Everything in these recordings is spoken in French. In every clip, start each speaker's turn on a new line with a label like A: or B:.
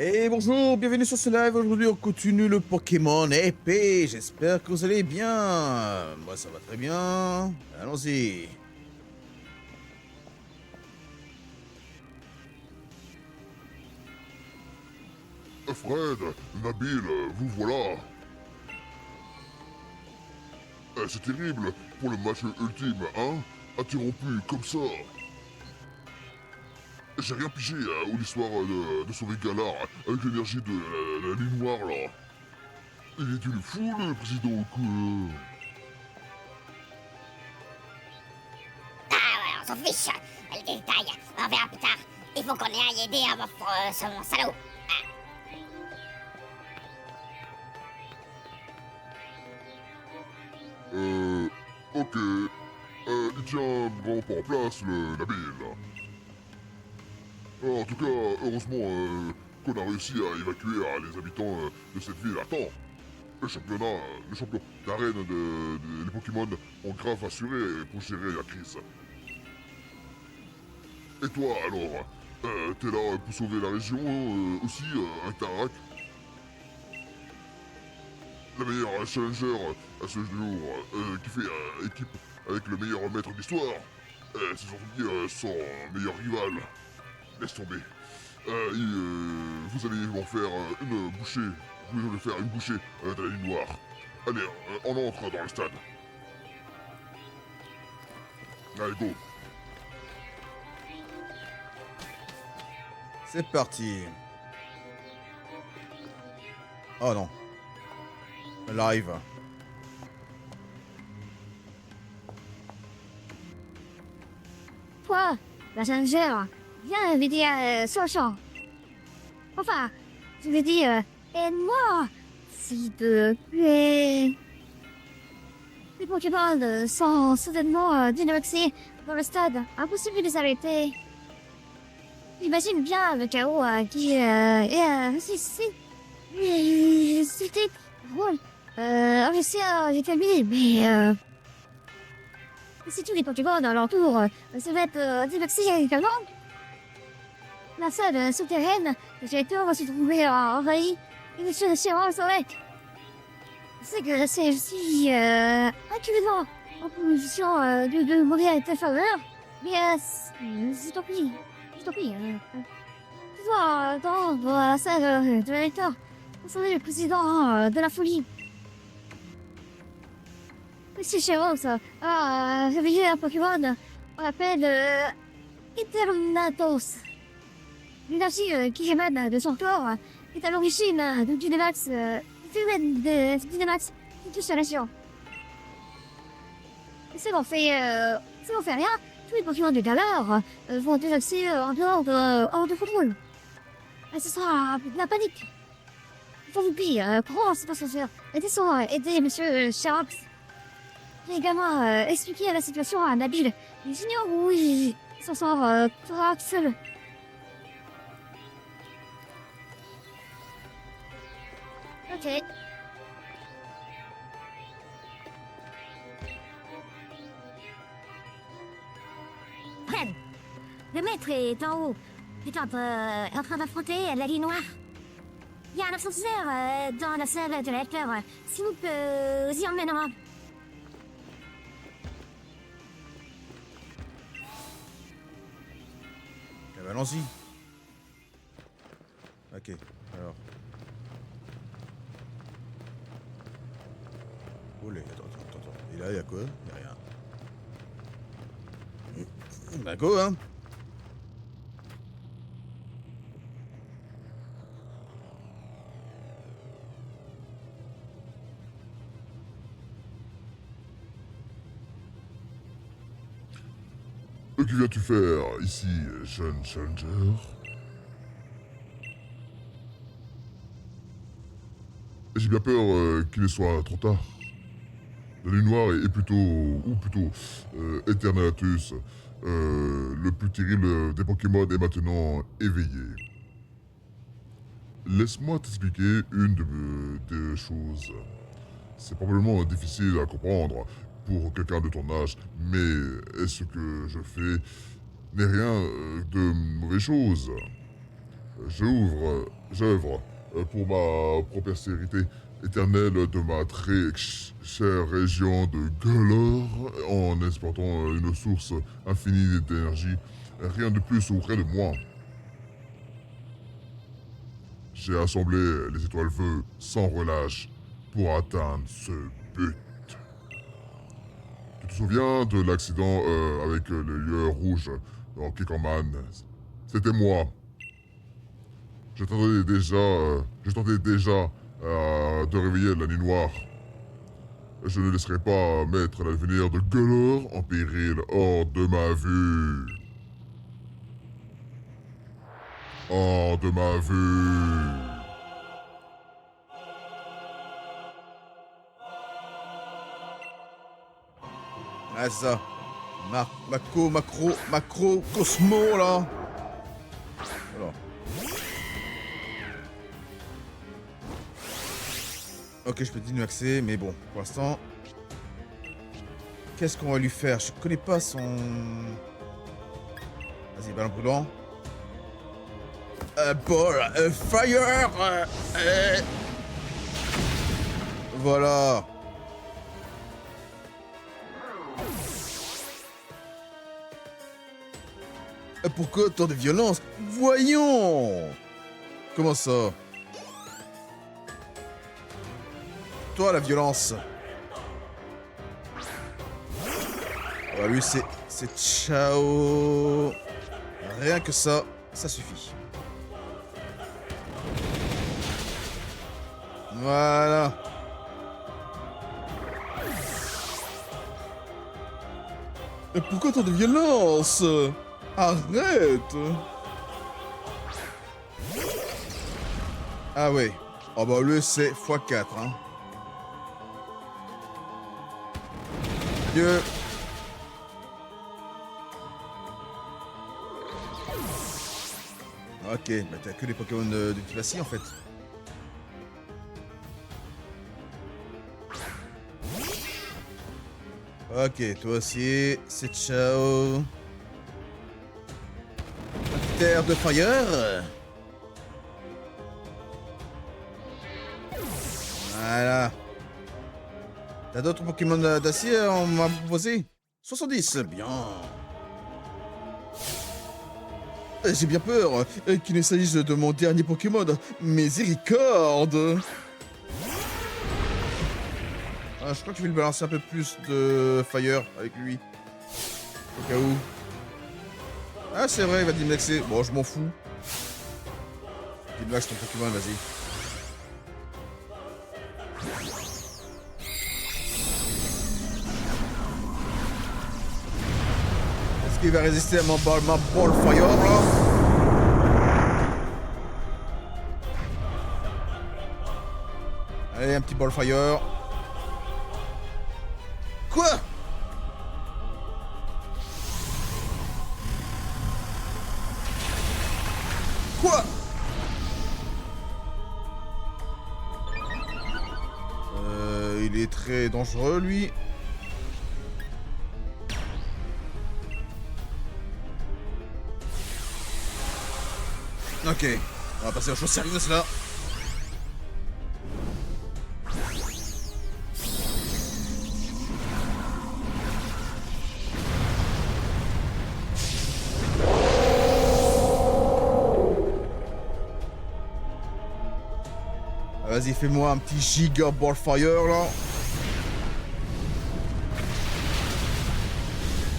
A: Et bonjour, bienvenue sur ce live. Aujourd'hui, on continue le Pokémon épée. J'espère que vous allez bien. Moi, ça va très bien. Allons-y.
B: Fred, Nabil, vous voilà. C'est terrible pour le match ultime, hein? Interrompu comme ça. J'ai rien pigé aux l'histoire de sauver Galar avec l'énergie de la ligne noire là. Il est une fou le président que...
C: Ah ouais, on s'en fiche. Les détails, on verra plus tard. Il faut qu'on aille aider ce salaud.
B: Ok. Il tient vraiment pas en place le Nabil. En tout cas, heureusement qu'on a réussi à évacuer les habitants de cette ville à temps. Le champion d'arène des Pokémon ont grave assuré pour gérer la crise. Et toi alors, t'es là pour sauver la région aussi, avec Tarak? Le meilleur challenger à ce jour, qui fait équipe avec le meilleur maître d'histoire. C'est surtout son meilleur rival. Laisse tomber. Vous allez m'en faire une bouchée. Vous allez faire une bouchée de la ligne noire. Allez, on entre dans le stade. Allez, go.
A: C'est parti. Oh non. Live.
D: Toi, la changeur, viens me dire Sochon. Enfin, je veux dire, aide-moi, s'il te plaît. Les Pokémon sont soudainement dynamiques dans le stade, impossible de les arrêter. J'imagine bien le chaos qui c'était drôle. J'ai terminé, mais si tous les Pokémon alentour se mettent dynamiques également, la salle souterraine de j'ai va se trouver envahie et les choses se soleil. C'est que c'est aussi incubateur en position de mourir à ta faveur, mais c'est tant pis. Je t'en prie, tu dois dans la salle de l'électeur. Vous savez, le président de la folie. Monsieur Chéros a réveillé un Pokémon. On l'appelle Eternatos. L'énergie qui émane de son corps est à l'origine de Dynamax, de Dynamax qui touche à la science. Si on fait rien, tous les Pokémon de Galar vont délaxer en dehors de contrôle. Ce sera la panique. Faut vous prie, comment c'est pas son faire? Aider monsieur Sharax. J'ai également expliqué la situation à Nabil. Il ignore où il s'en sort tout seul. Ok.
C: Fred, le maître est en haut. Il est en train d'affronter la ligne noire. Il y a un ascenseur dans la salle de l'électeur. Si vous y emmènera.
A: allons-y. Ok, alors. Olé, attends. Et là, il y a quoi? Il y a rien. Bah go, hein.
B: Que viens-tu faire ici, jeune challenger? J'ai bien peur qu'il soit trop tard. La nuit noire est plutôt, Eternatus, le plus terrible des Pokémon est maintenant éveillé. Laisse-moi t'expliquer des choses. C'est probablement difficile à comprendre pour quelqu'un de ton âge, mais ce que je fais n'est rien de mauvaise chose. J'œuvre pour ma prospérité éternelle de ma très chère région de Galar en exportant une source infinie d'énergie, rien de plus ou rien de moins. J'ai assemblé les étoiles feu sans relâche pour atteindre ce but. Tu te souviens de l'accident avec le lieu rouge dans Kikoman? C'était moi. Je tentais déjà de réveiller la nuit noire. Je ne laisserai pas mettre l'avenir de Galar en péril hors de ma vue. Hors de ma vue.
A: Ah, c'est ça. Macro, Cosmo, là. Alors. Ok, je peux continuer accès, mais bon, pour l'instant... Qu'est-ce qu'on va lui faire? Je connais pas son... Vas-y, ballon brûlant. Ball, fire. Voilà. Pourquoi tant de violence? Voyons. Comment ça? Toi, la violence. Oh, lui, c'est ciao. Rien que ça, ça suffit. Voilà. Pourquoi tant de violence? Arrête. Ah ouais. Oh bah lui c'est x4 hein. Dieu. Ok, bah t'as que les Pokémon de Typhassi en fait. Ok, toi aussi, c'est ciao. Terre de fire. Voilà. T'as d'autres Pokémon d'acier on m'a proposé? 70, bien. J'ai bien peur qu'il ne s'agisse de mon dernier Pokémon. Miséricorde. Ah, je crois que je vais le balancer un peu plus de fire avec lui. Au cas où. Ah, c'est vrai, il va dimlaxer. Bon, je m'en fous. Dimlax ton Pokémon, vas-y. Est-ce qu'il va résister à ma ball fire, là? Allez, un petit ball fire. Quoi? Quoi? Il est très dangereux, lui. Ok, on va passer aux choses sérieuses, là. Vas-y, fais-moi un petit giga ball fire là.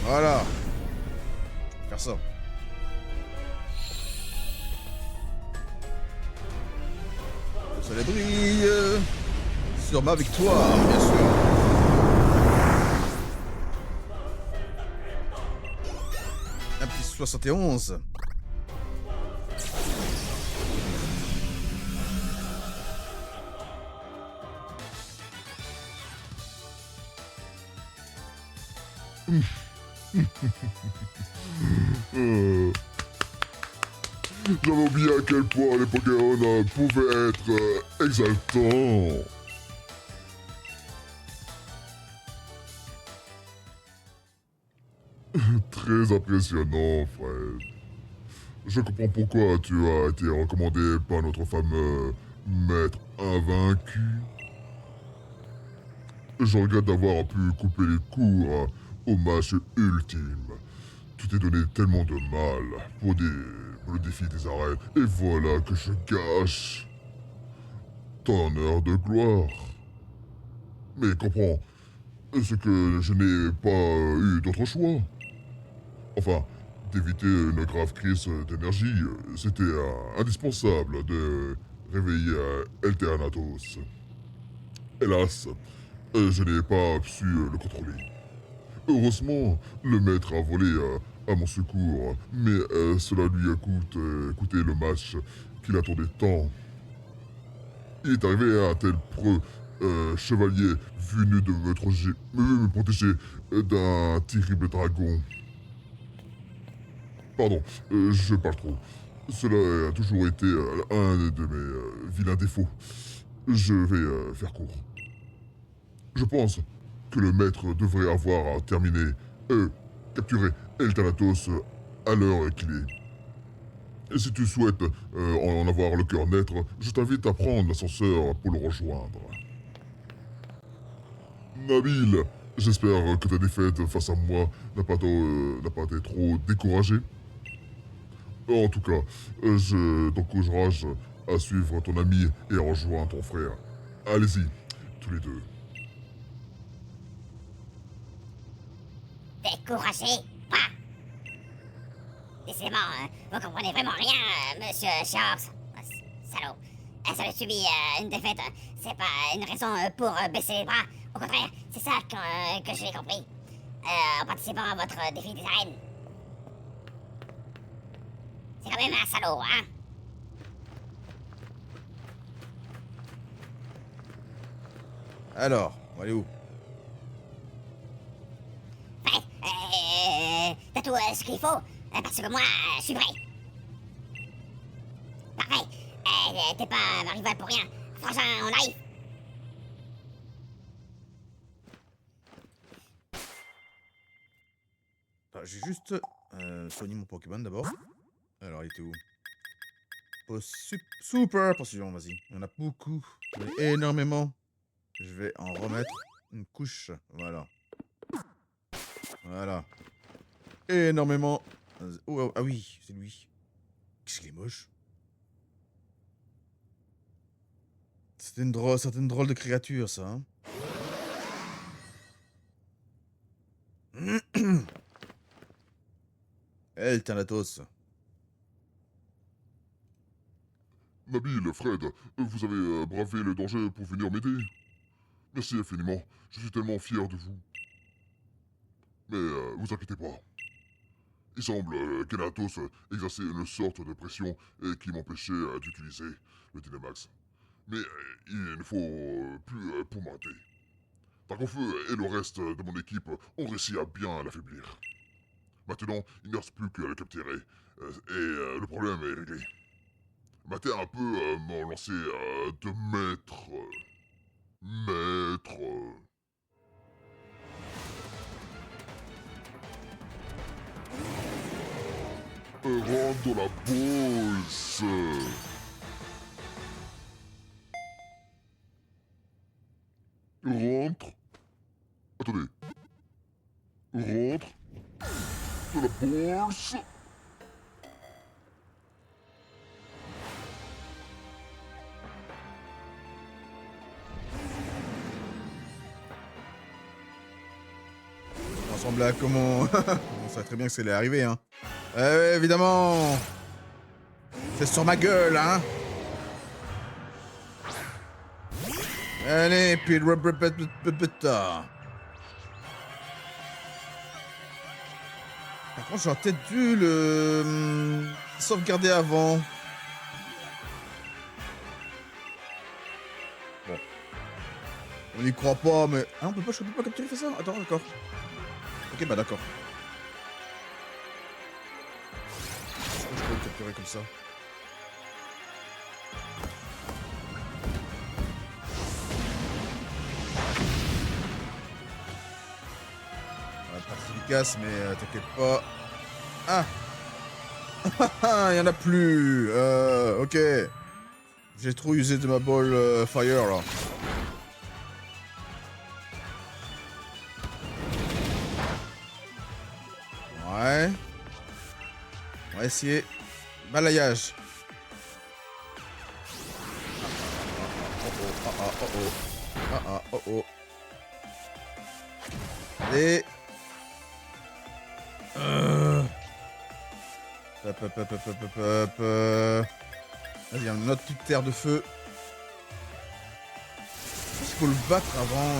A: Voilà. Je vais faire ça. Le soleil brille sur ma victoire, bien sûr. Un petit 71.
B: J'avais oublié à quel point les Pokémon pouvaient être exaltants. Très impressionnant, Fred. Je comprends pourquoi tu as été recommandé par notre fameux maître invaincu. Je regrette d'avoir pu couper les cours au match ultime. Tu t'es donné tellement de mal pour le défi des arènes, et voilà que je gâche ton heure de gloire. Mais comprends, c'est que je n'ai pas eu d'autre choix. Enfin, d'éviter une grave crise d'énergie, c'était indispensable de réveiller Elternatos. Hélas, je n'ai pas su le contrôler. Heureusement, le maître a volé à mon secours, mais cela lui a coûté le match qu'il attendait tant. Il est arrivé à un tel preux chevalier venu de me protéger d'un terrible dragon. Pardon, je parle trop. Cela a toujours été un de mes vilains défauts. Je vais faire court. Je pense que le maître devrait avoir terminé, capturé Elthanatos à l'heure qu'il est. Et si tu souhaites en avoir le cœur net, je t'invite à prendre l'ascenseur pour le rejoindre. Nabil, j'espère que ta défaite face à moi n'a pas été trop découragée. En tout cas, je t'encourage à suivre ton ami et à rejoindre ton frère. Allez-y, tous les deux.
C: Découragé? Pas. Décidément, vous comprenez vraiment rien, monsieur Sharks. Salaud. Ça a subi une défaite. C'est pas une raison pour baisser les bras. Au contraire, c'est ça que j'ai compris. En participant à votre défi des arènes. C'est quand même un salaud, hein?
A: Alors, on va aller où?
C: Ouais, t'as tout ce qu'il faut, parce que moi, je suis prêt. Parfait. T'es pas ma rivale pour rien. Frangin, on arrive.
A: Attends, j'ai juste soigné mon Pokémon d'abord. Alors, il était où? Super potion, vas-y. Il y en a beaucoup. J'en ai énormément. Je vais en remettre une couche. Voilà. Voilà. Énormément. Oh, ah oui, c'est lui. Qu'est-ce qu'il est moche. C'était une drôle de créature, ça. Hein. Elthanatos.
B: Nabil, Fred, vous avez bravé le danger pour venir m'aider. Merci infiniment, je suis tellement fier de vous. Mais vous inquiétez pas. Il semble qu'Elthanatos exerçait une sorte de pression qui m'empêchait d'utiliser le Dynamax. Mais il ne faut plus pour m'arrêter. Dragonfeu et le reste de mon équipe ont réussi à bien l'affaiblir. Maintenant, il ne reste plus qu'à le capturer, et le problème est réglé. Maté un peu m'ont lancé de maître. Rentre dans la bourse. Rentre. Attendez. Rentre dans la bourse.
A: ressemble à comment... On sait très bien que ça allait arriver, hein. Ouais, évidemment. C'est sur ma gueule, hein. Allez, puis par contre, j'aurais peut-être dû le sauvegarder avant. Bon. On n'y croit pas, mais... Ah, je peux pas capturer ça. Attends, d'accord. Ok, bah d'accord. Je peux le capturer comme ça. Pas efficace, mais t'inquiète pas. Ah. Il y en a plus. Ok. J'ai trop usé de ma ball fire là. Ouais. On va essayer. Balayage. Oh. Allez. Vas-y, un autre petite terre de feu. Je pense qu'il faut le battre avant.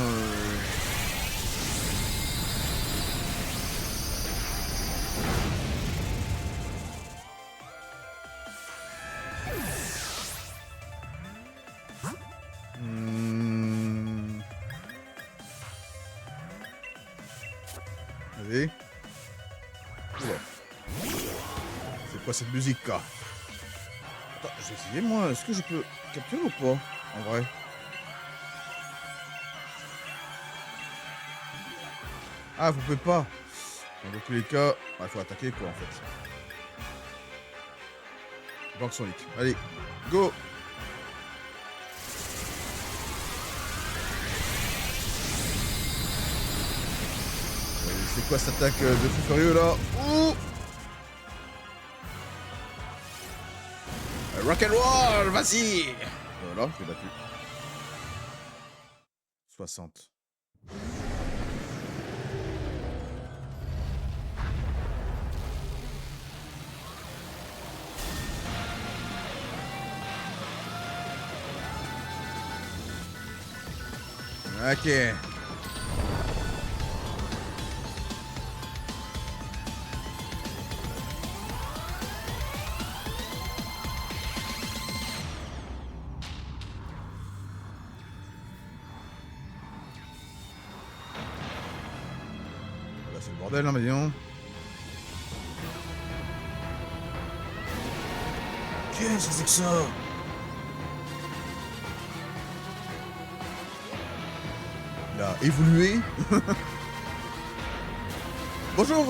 A: Vas-y. Oula. C'est quoi cette musique là? Attends, j'ai essayé moi, est-ce que je peux capturer ou pas? En vrai. Ah, vous pouvez pas. Dans tous les cas, il faut attaquer quoi en fait. Banque Sonic. Allez, go! C'est quoi cette attaque de fou furieux là? Ouh! Rock'n'roll, vas-y! Voilà, j'ai battu. 60. Ok. Là, c'est le bordel, hein, mais dis donc. Qu'est-ce que c'est que ça? Il a évolué. Bonjour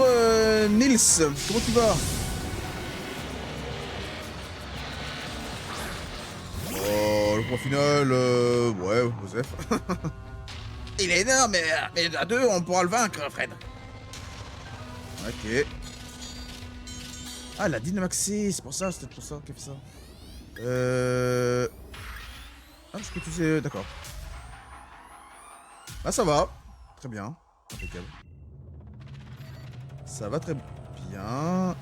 A: Nils, comment tu vas? Oh, le point final, ouais, Joseph. Il est énorme, mais à deux, on pourra le vaincre, Fred. Ok. Ah, la Dynamaxie, c'est pour ça, c'est peut-être pour ça qu'elle fait ça. Ah, je peux utiliser... D'accord. Ah, ça va. Très bien. Impeccable. Ça va très bien.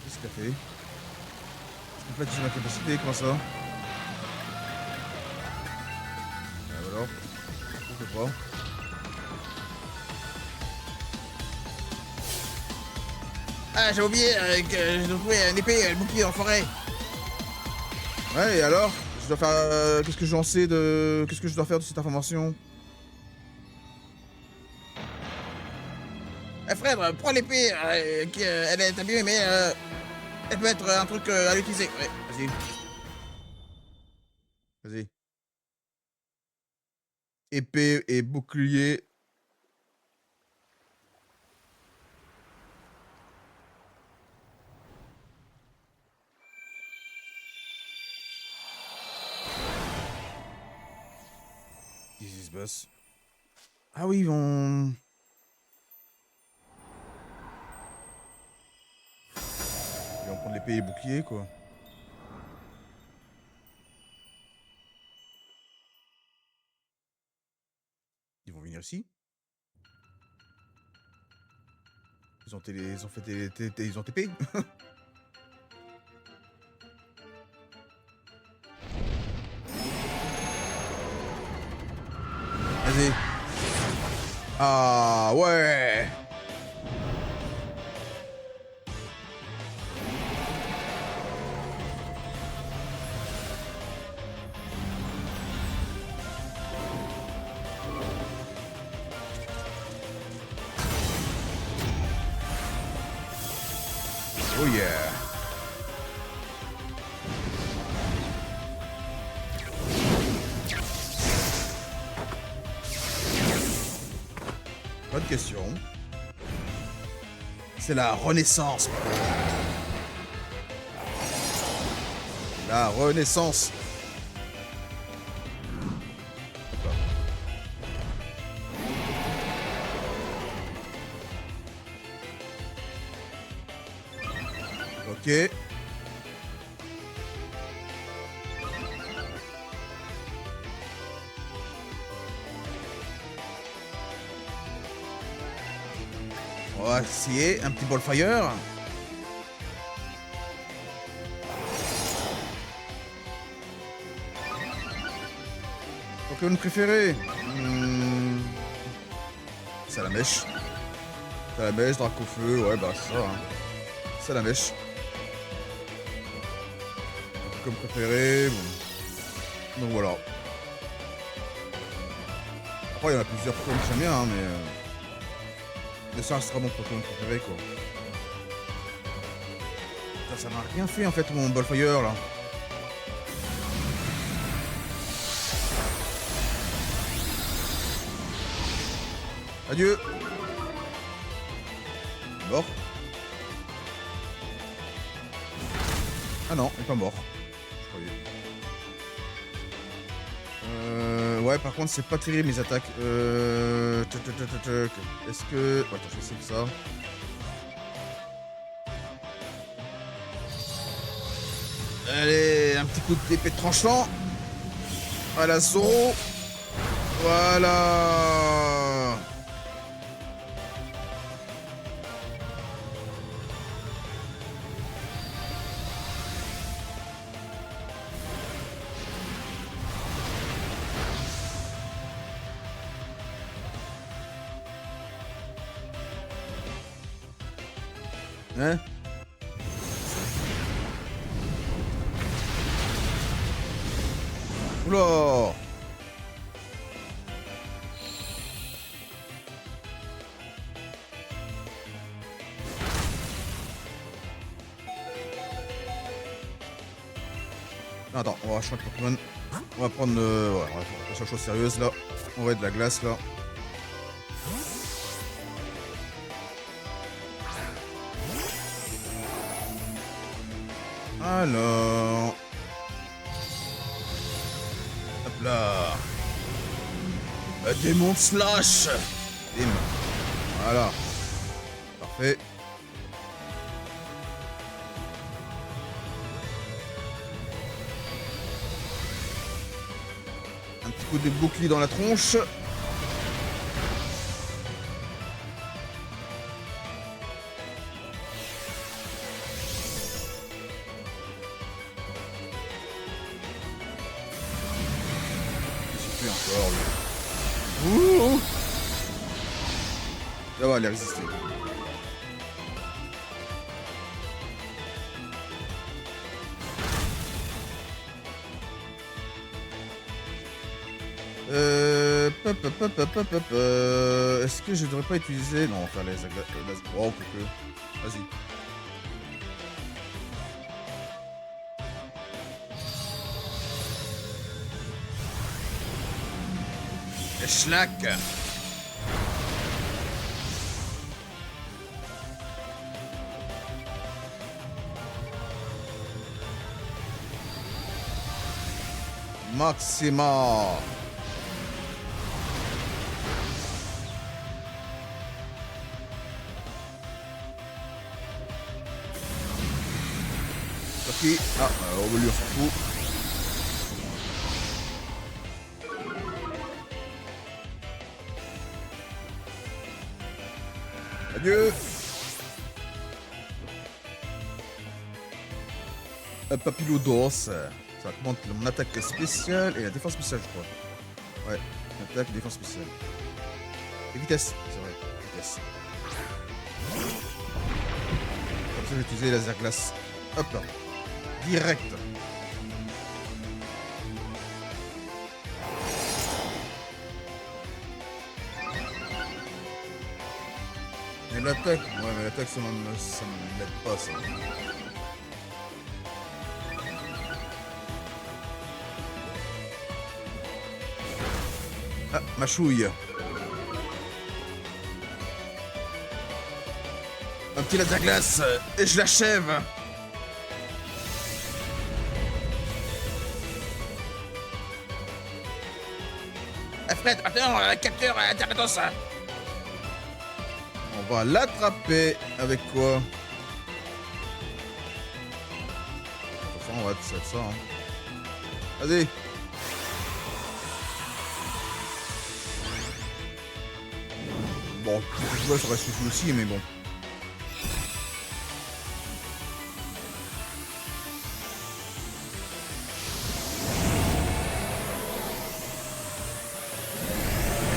A: Qu'est-ce qu'elle fait? Je peux pas utiliser ma capacité, comment ça? Ah, alors. Je peux pas. Ah, j'ai oublié que je dois trouver une épée, le bouclier en forêt. Ouais, et alors? Je dois faire... qu'est-ce que j'en sais de... Qu'est-ce que je dois faire de cette information? Eh Fred, prends l'épée, elle est abîmée, mais elle peut être un truc à l'utiliser. Ouais, vas-y. Vas-y. Épée et bouclier. Qu'est-ce qui se passe? Ah oui, ils vont prendre l'épée et le bouclier, quoi. Ils vont venir ici? Ils ont fait ils ont TP. Vas-y. Ah ouais. Oh yeah. Bonne question. C'est la Renaissance. La Renaissance. Ok. On va essayer un petit ball fire. Pokémon préféré. C'est la mèche. C'est la mèche, Dracofeu, ouais bah ça. Hein. C'est la mèche. Comme préféré. Bon. Donc voilà. Après il y en a plusieurs Pokémon que j'aime bien, hein, mais ça restera mon Pokémon préféré quoi. Putain, ça m'a rien fait en fait mon Ballfire là. Adieu. Mort. Ah non, il est pas mort. Je croyais. Ouais, par contre, c'est pas terrible mes attaques. Est-ce que... Attends, je vais essayer ça. Allez, un petit coup d'épée tranchant. À la Zoro. Voilà. Hein? Oula! Attends, on va changer de Pokémon. On va prendre ouais, on va faire quelque chose de sérieuse là. On va être de la glace là. Alors... Hop là. Démon slash. Bim. Voilà. Parfait. Un petit coup de bouclier dans la tronche. Encore lui. Ouh. Ça va aller résister. Est-ce que je devrais pas utiliser... Non, on va faire les... Oh, que... Vas-y. Schlack. Maxima. Ok. Ah, on va lui, on s'en fout. Adieu. Papillodos. Ça augmente mon attaque spéciale et la défense spéciale, je crois. Ouais, attaque et défense spéciale. Et vitesse, c'est vrai, vitesse. Comme ça, je vais utiliser laser glace. Hop là. Direct. Mais l'attaque, ouais, mais l'attaque, ça m'aide pas, ça. Ah, ma chouille. Un petit laser glace et je l'achève. Fred, attends, capteur Terratos. On va l'attraper avec quoi? Enfin, on va être ça, hein. Vas-y. Bon, je vois, ça aurait suffi aussi, mais bon.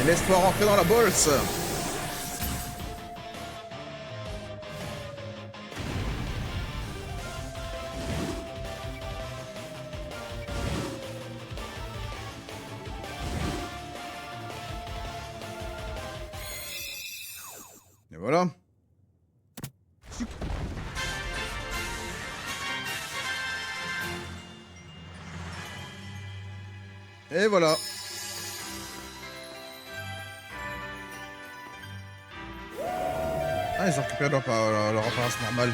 A: Et laisse-toi rentrer dans la bolse. Et voilà. Et voilà. Ah, ils ont récupéré leur apparence normale.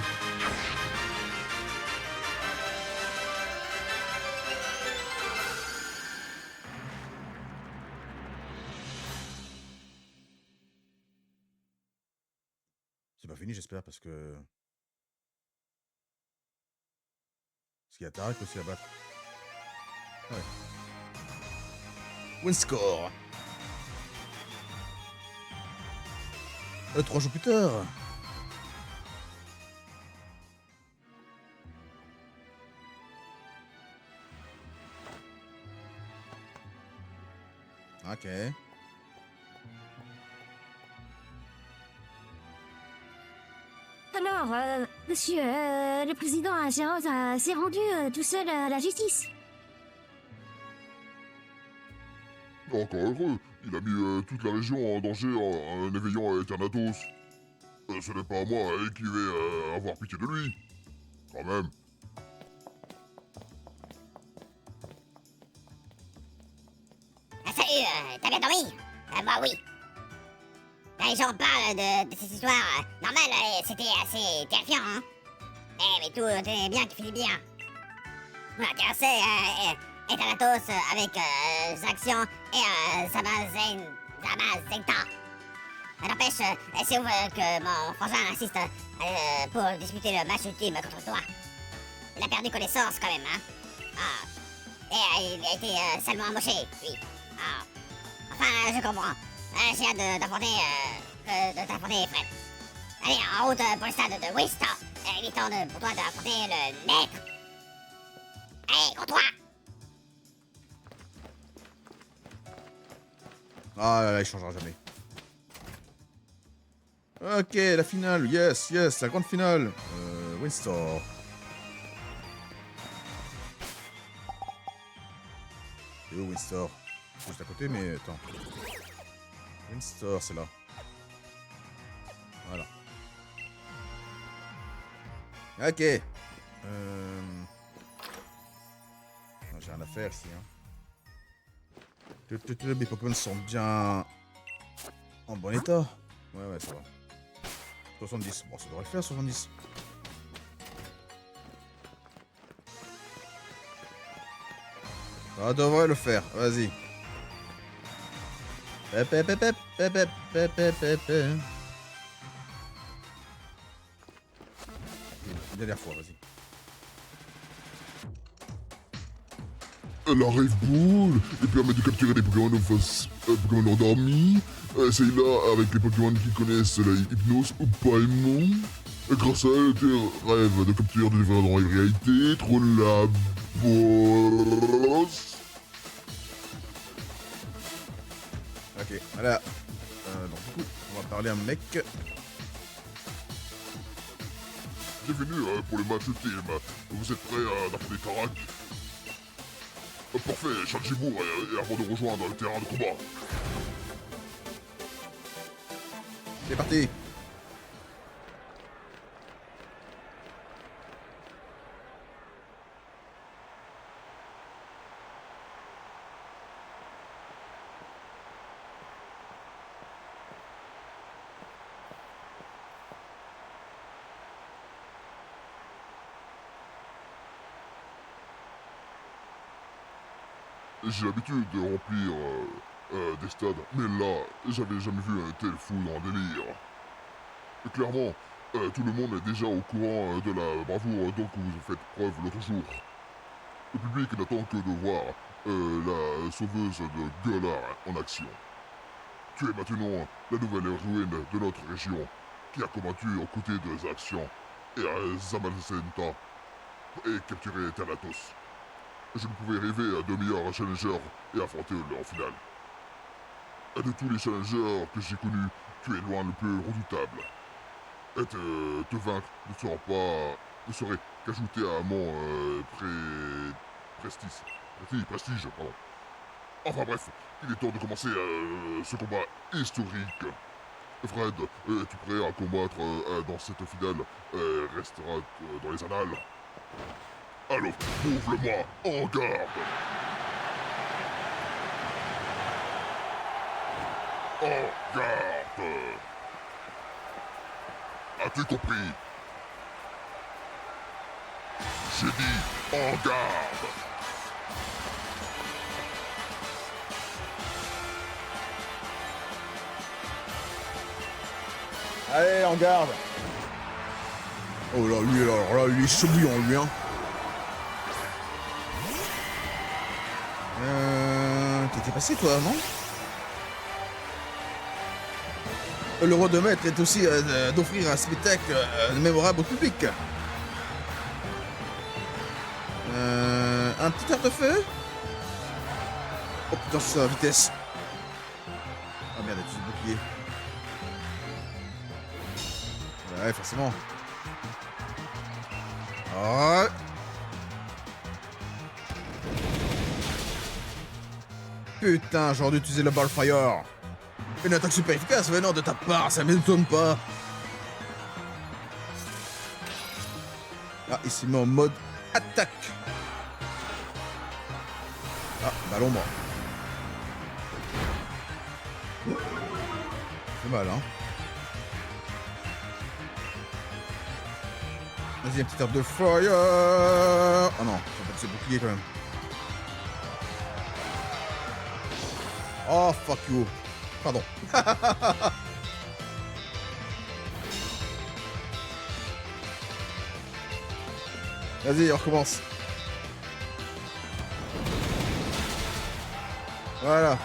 A: C'est pas fini, j'espère, parce que... Parce qu'il y a Tarek aussi à battre. Ouais. Win score. 3 jours plus tard. Ok.
D: Alors, monsieur, le président Azeroth s'est rendu tout seul à la justice.
B: Encore heureux, il a mis toute la région en danger en éveillant Eternatos. Ce n'est pas moi qui vais avoir pitié de lui. Quand même.
C: Salut, t'as bien dormi? Bah oui. Les gens parlent de ces histoires normales et c'était assez terrifiant, hein? Mais tout est bien qui finit bien. On a terrassé Eternatos avec Zaxian et Zamazenta. N'empêche, c'est ouvre que mon frangin insiste pour disputer le match ultime contre toi. Il a perdu connaissance quand même, hein? Ah. Et il a été seulement embauché, oui. Ah. Enfin, je comprends. J'ai hâte d'affronter Fred. Allez, en route pour le stade de Winston. Il est temps pour toi d'affronter le maître. Allez, contre toi!
A: Ah là là, il changera jamais. Ok, la finale, yes, la grande finale. Windsor. Et où Windsor? Juste à côté, mais attends. Windsor, c'est là. Voilà. Ok. J'ai rien à faire ici, hein. Mes Pokémon sont bien en bon état. Ouais, ça va. 70. Bon, ça devrait le faire, 70. Ça devrait le faire. Vas-y. Une dernière fois, vas-y.
B: La Rave Bull, il permet de capturer des Pokémon Pokémon endormis. C'est là avec les Pokémon qui connaissent la hypnose ou pas grâce à tes rêves de capture de livrer dans la réalité, trop la bosse.
A: Ok, voilà. Donc du coup, on va parler à un mec.
B: Bienvenue pour le match team. Vous êtes prêts à affronter Tarak? Parfait, chargez-vous et avant de rejoindre le terrain de combat.
A: C'est parti.
B: J'ai l'habitude de remplir des stades, mais là, j'avais jamais vu un tel fou dans le délire. Et clairement, tout le monde est déjà au courant de la bravoure dont vous faites preuve l'autre jour. Le public n'attend que de voir la sauveuse de Gueulard en action. Tu es maintenant la nouvelle héroïne de notre région, qui a combattu aux côtés de Zaxian et Zamalcenta et capturé Thanatos. Je ne pouvais rêver de meilleurs challengers et affronter en finale. Et de tous les challengers que j'ai connus, tu es loin le plus redoutable. Et te vaincre ne serait qu'ajouter à mon prestige, pardon. Enfin bref, il est temps de commencer ce combat historique. Fred, es-tu prêt à combattre dans cette finale restera dans les annales? Alors, prouve-le-moi, en garde! En garde! As-tu compris? J'ai dit en garde!
A: Allez, en garde. Oh là, lui, alors là, lui, c'est bouillant, lui, hein. T'étais passé, toi, non? Le rôle de maître est aussi d'offrir un spectacle mémorable au public. Un petit heure de feu? Oh putain, c'est à vitesse. Ah merde, tu es bouclier. Ouais, forcément. Oh. Putain, j'aurais dû utiliser le Ballfire. Une attaque super efficace venant de ta part, ça m'étonne pas. Ah, il s'est mis en mode attaque. Ah, bah l'ombre. C'est mal, hein. Vas-y, un petit arbre de fire. Oh non, ça va être ses boucliers quand même. Oh, fuck you. Pardon. Vas-y, on recommence. Voilà.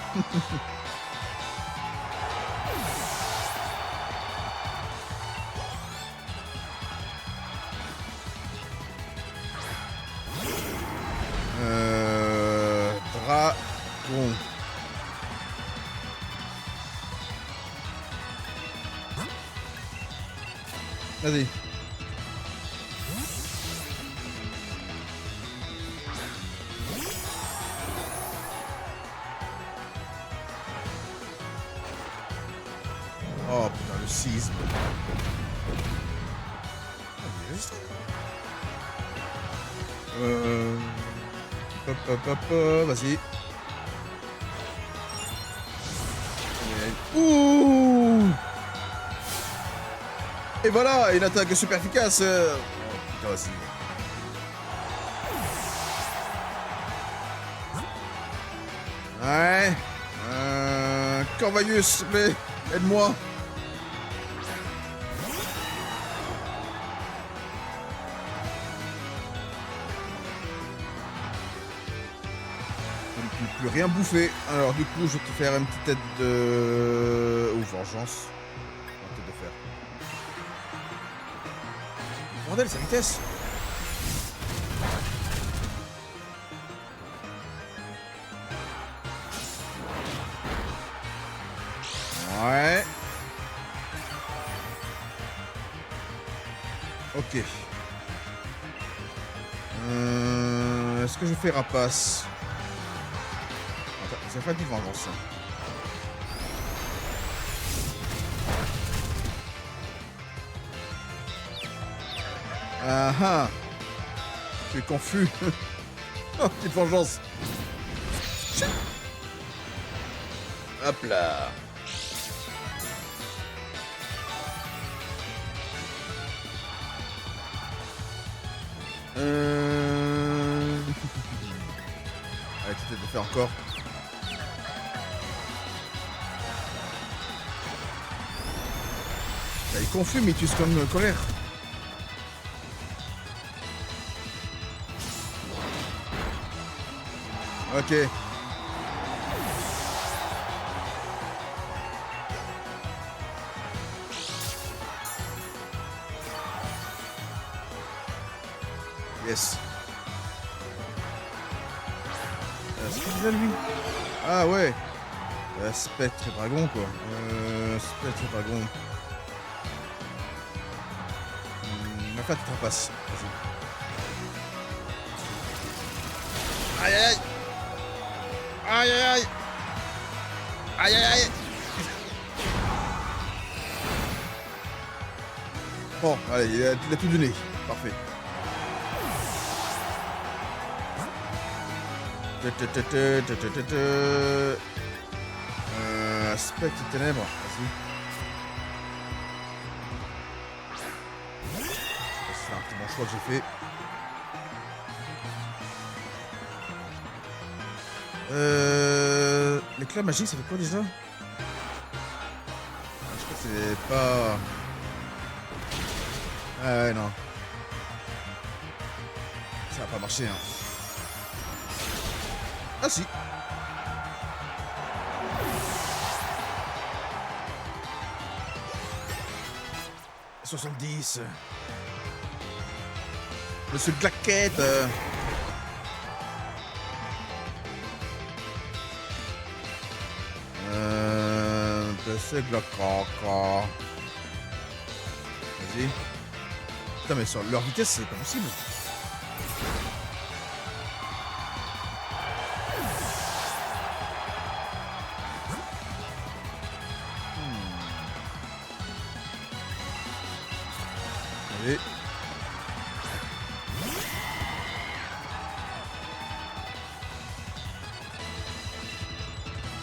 A: Dragon. Vas-y. Oh putain, le sisme. Ah, il est juste. Vas-y. Ouh. Et voilà, une attaque super efficace. Oh, putain, vas-y. Ouais. Corvalius, s'il te plaît, aide-moi. Je ne peux plus rien bouffer. Alors du coup, je vais te faire une petite tête de... Ou vengeance. Une tête de fer. bordel, sa vitesse. Ouais. Ok. Est-ce que je fais rapace? Attends, c'est pas de vengeance. Ah ah. Je suis confus. Oh, petite vengeance. Hop là. Allez, peut-être de faire encore. Il est confus, mais il tue comme colère. Ok. Yes. C'est quoi déjà lui? Ah ouais. Spectre dragon quoi. Spectre dragon. Ma fête trapasse. Aïe aïe aïe. Aïe aïe aïe. Aïe aïe aïe. Bon, allez, il a tout donné. Parfait. Spectre ténèbres. Vas-y. C'est un petit bon choix que j'ai fait. L'éclat magique, ça fait quoi déjà? Je crois que c'est pas... Ah ouais, non. Ça va pas marcher, hein. Ah si. « 70. Monsieur Claquette. C'est de la caca. Vas-y. Putain, mais sur leur vitesse, c'est pas possible. Allez.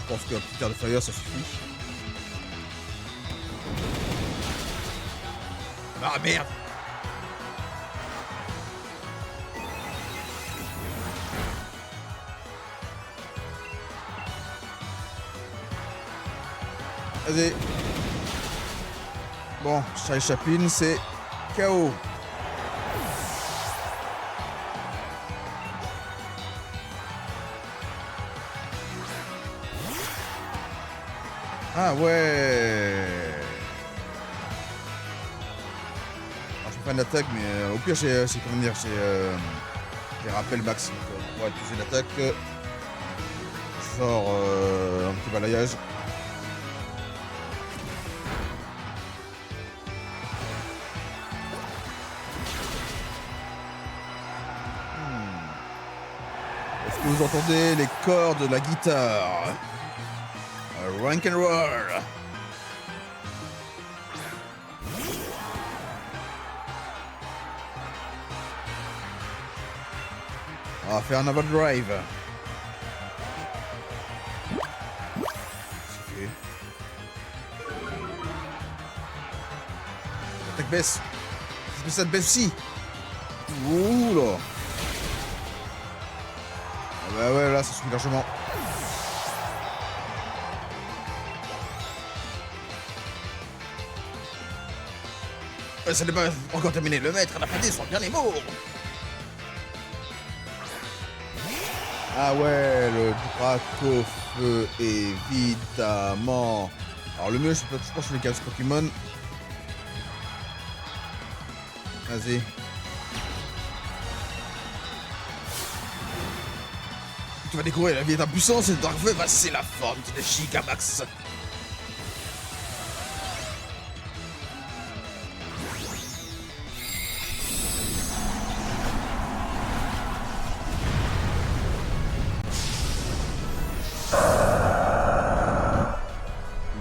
A: Je pense qu'un petit air de fire, ça suffit. Ah merde! Vas-y. Bon, Charlie Chaplin, c'est KO. Ah ouais. Pas une attaque, mais au pire, c'est comment dire, j'ai rappel max. Pour utiliser l'attaque, je sors un petit balayage. Est-ce que vous entendez les cordes de la guitare? Rank and roll. On va faire un overdrive. Okay. L'attaque baisse. Est-ce que ça te baisse aussi? Ouh là. Ah bah ouais, là, ça suit largement. Ça n'est pas encore terminé. Le maître n'a pas dit son dernier mot. Ah ouais, le Draco-feu, évidemment. Alors le mieux, je pense que je vais casse Pokémon. Vas-y. Tu vas découvrir la véritable puissance et Darkfeu va c'est la forme de Gigamax.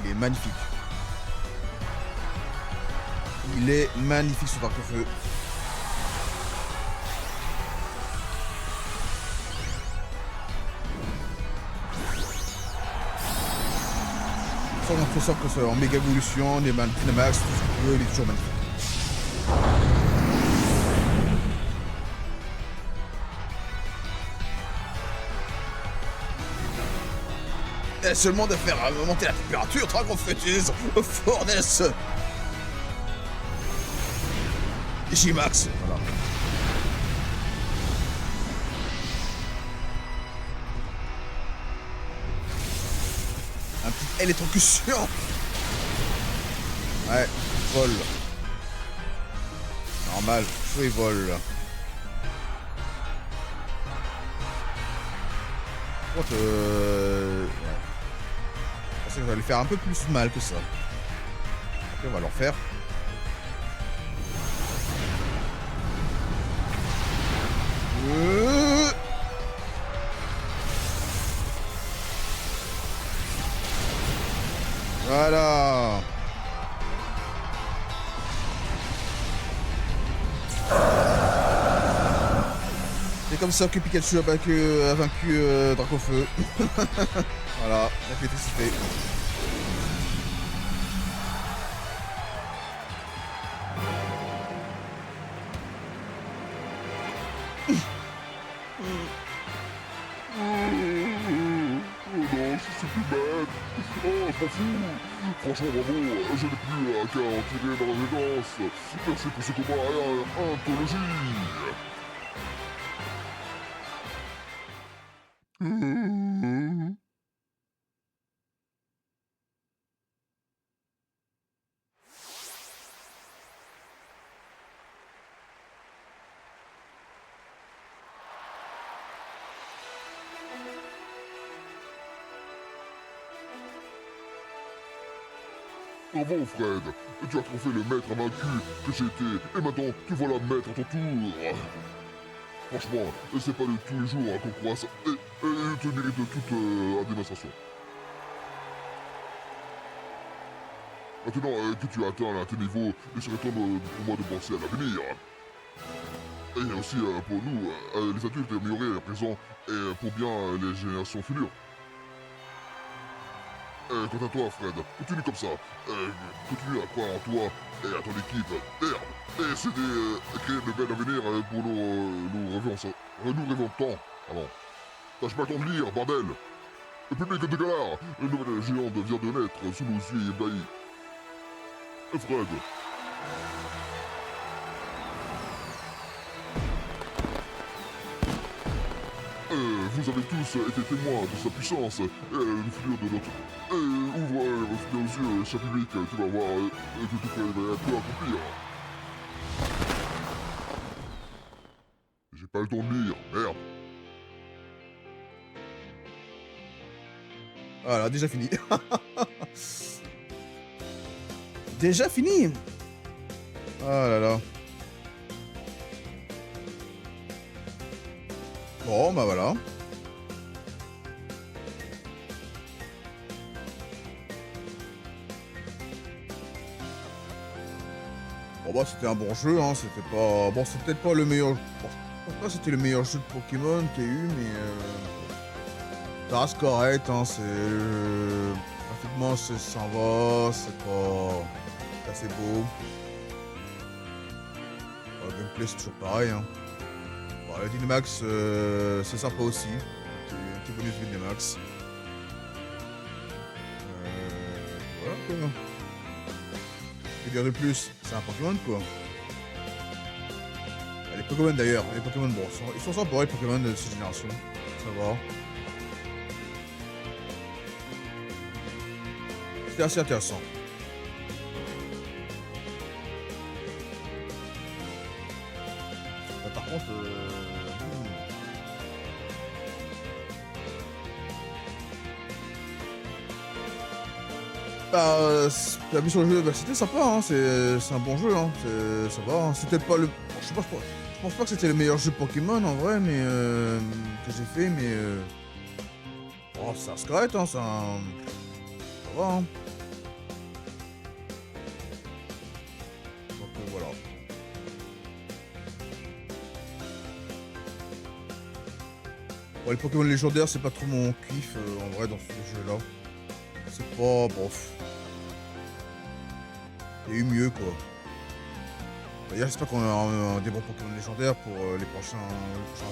A: Il est magnifique. Il est magnifique ce Darkfeu. On sort que ce soit en méga évolution, Dynamax, tout ce que tu veux, il est toujours magnifique. Et seulement de faire monter la température, tant qu'on fait des fournaise. J-Max, voilà. Un petit électrocution. Ouais, vol. Normal, chaud et vol. Par contre, ouais. Je pensais que ça allait faire un peu plus mal que ça. Ok, on va le refaire. Voilà. C'est comme ça que Pikachu a vaincu Dracofeu. Voilà, la fête est fait.
B: Non, c'est plus bête. Oh, je m'en fous. Franchement, bravo, je n'ai plus qu'à en tirer ma revengeance. Merci pour ce combat anthologie. Bravo Fred, tu as trouvé le maître invaincu que j'ai été, et maintenant tu vois la maître à ton tour. Franchement, c'est pas de tous les jours qu'on croit ça, et tu mérites toute la démonstration. Maintenant que tu as atteint un tel niveau, il serait temps pour moi de penser à l'avenir. Et aussi pour nous, les adultes, améliorer le présent et pour bien les générations futures. Quant à toi, Fred, continue comme ça. Continue à croire en toi et à ton équipe. Et essaie de créer de belles avenirs pour nous rêvons tant. Alors, tâche pas le temps de lire, bordel. Le public de Galar, une nouvelle géante vient de naître sous nos yeux ébahis. Fred. Vous avez tous été témoins de sa puissance et le futur de notre... ouvre nos yeux, cher public, tu vas voir que tout peut accomplir. J'ai pas le temps de lire, merde.
A: Voilà, déjà fini. Déjà fini. Oh là là. Bon, bah voilà. Bon bah c'était un bon jeu, hein, c'était pas... Bon, c'est peut-être pas le meilleur... Bon, je pense pas que c'était le meilleur jeu de Pokémon qu'il y a eu, mais... Ça reste correct, hein, c'est... Graphiquement, ça va, c'est pas... C'est assez beau. Le gameplay, c'est toujours pareil, hein. Bon, la Dynamax, c'est sympa aussi. Un petit bonus Dynamax. Voilà, quoi. Que dire de plus? C'est un Pokémon, quoi. Les Pokémon, d'ailleurs, les Pokémon, bon, ils sont sympas, les Pokémon de cette génération. Ça va. C'était assez intéressant. contre... Bah, la mise sur le jeu, bah, c'était sympa, hein. C'est un bon jeu, hein. Ça va, hein. C'était pas le... Bon, je pense pas que c'était le meilleur jeu Pokémon, en vrai, mais... que j'ai fait, mais... Oh, ça se correct, hein, ça va, hein. Donc, voilà. Bon, les Pokémon légendaires, c'est pas trop mon kiff, en vrai, dans ce jeu-là. C'est pas... bof. Il y a eu mieux, quoi. D'ailleurs, j'espère qu'on aura des bons Pokémon légendaires pour les prochains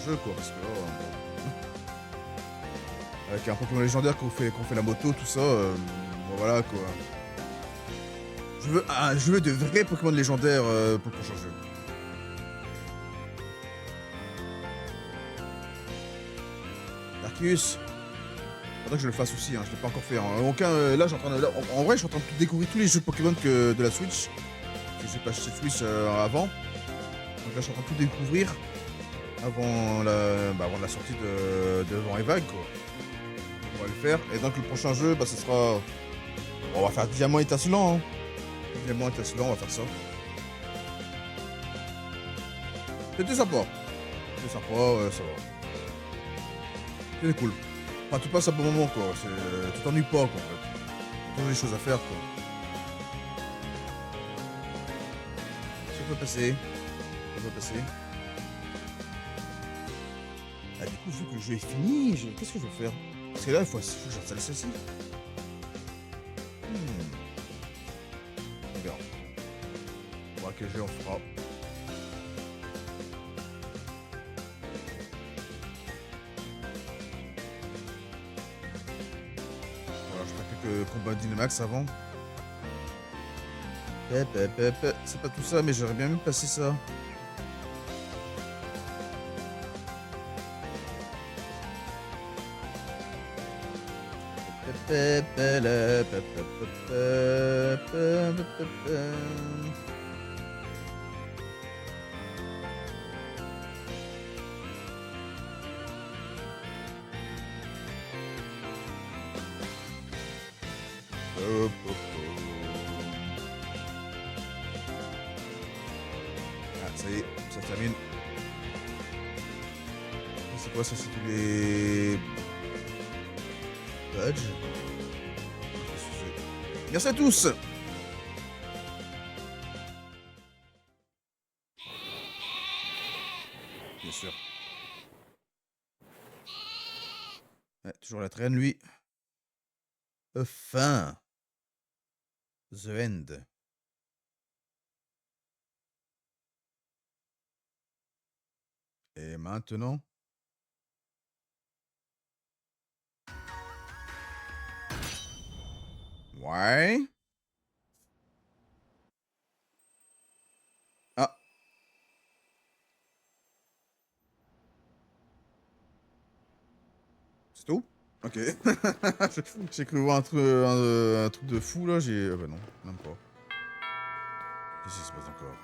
A: jeux, quoi, parce que là... bon. Avec un Pokémon légendaire qu'on fait la moto, tout ça, bon, voilà, quoi. Je veux de vrais Pokémon légendaires pour le prochain jeu. Darkus. Faudrait que je le fasse aussi, hein. Je l'ai pas encore fait. Hein. Là, en vrai, je suis en train de découvrir tous les jeux Pokémon de la Switch. Parce que j'ai pas acheté Switch avant. Donc là, je suis en train de tout découvrir avant la sortie de Vent et Vague, quoi. On va le faire. Et donc, le prochain jeu, bah, ce sera... On va faire Diamant étincelant, hein. Diamant étincelant, on va faire ça. C'était sympa. C'était sympa, ça va. C'était cool. Enfin, tu passes un bon moment, quoi. Tu t'ennuies pas, quoi, en fait. Toujours des choses à faire, quoi. Ça peut passer. Ça peut passer. Ah, du coup, vu que le jeu est fini, qu'est-ce que je vais faire? Parce que là, il faut que j'installe celle-ci. On verra. On verra quel jeu on fera. Combat Dynamax avant. C'est pas tout ça, mais j'aurais bien aimé passer ça. Ah, ça y est, ça termine. C'est quoi ça? C'est tous les... badges. Merci à tous. Bien sûr. Ouais, toujours la traîne, lui. Fin. The End. Et maintenant... Ouais. Ah. C'est tout? Ok. J'ai cru voir un truc de fou là, bah non, même pas. Qu'est-ce qui se passe encore?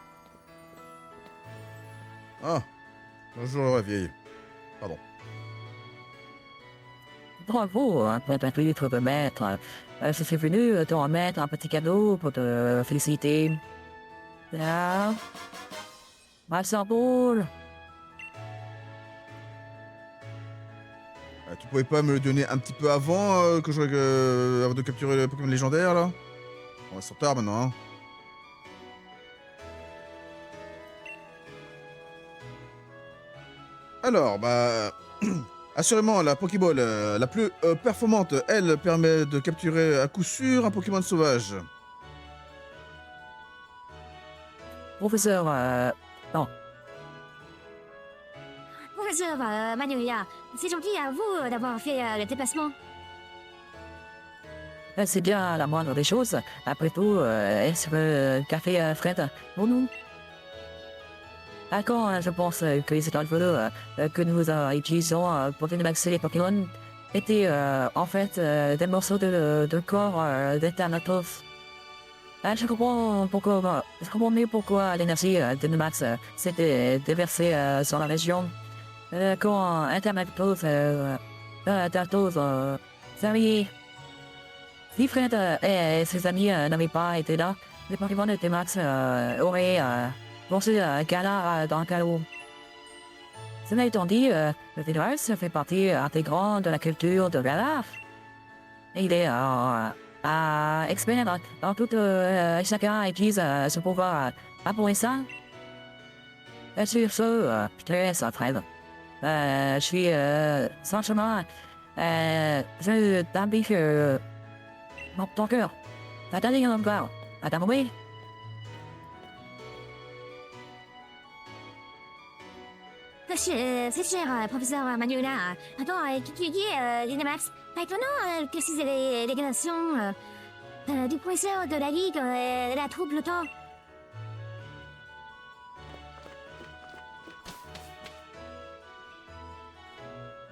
A: Ah. Bonjour la vieille. Pardon.
E: Bravo, hein, pour être litre de maître. Je suis venu te remettre un petit cadeau pour te féliciter. Là. Ma symbole.
A: Tu pouvais pas me le donner un petit peu avant avant de capturer le Pokémon légendaire là? On va se retard maintenant, hein. Alors, bah... Assurément, la Pokéball la plus performante, elle, permet de capturer à coup sûr un Pokémon sauvage.
E: Professeur, non.
D: Professeur Magnolia, c'est gentil à vous d'avoir fait le déplacement.
E: C'est bien la moindre des choses. Après tout, est-ce que le café Fred pour nous? D'accord, je pense que les étoiles bleues que nous utilisons pour démaxer les Pokémon étaient en fait des morceaux de corps d'Eternatus. Je comprends mieux pourquoi l'énergie de Max s'est déversée sur la région. Quand Internet pose Samy, si Fred et ses amis n'avaient pas été là, les Pokémon de Max auraient lancé Galar dans le chaos. Cela étant dit, le village fait partie intégrante de la culture de Galar. Il est expert dans tout chacun utilise ce pouvoir pour ça. Sur ce, je te laisse Fred. Je suis franchement, je t'invite dans ton cœur. Attendez encore. Attends-moi.
D: C'est cher, professeur Manuela. Attends, qui est Dynamax? Maintenant, qu'est-ce que c'est les relations du professeur de la Ligue et de la troupe le temps?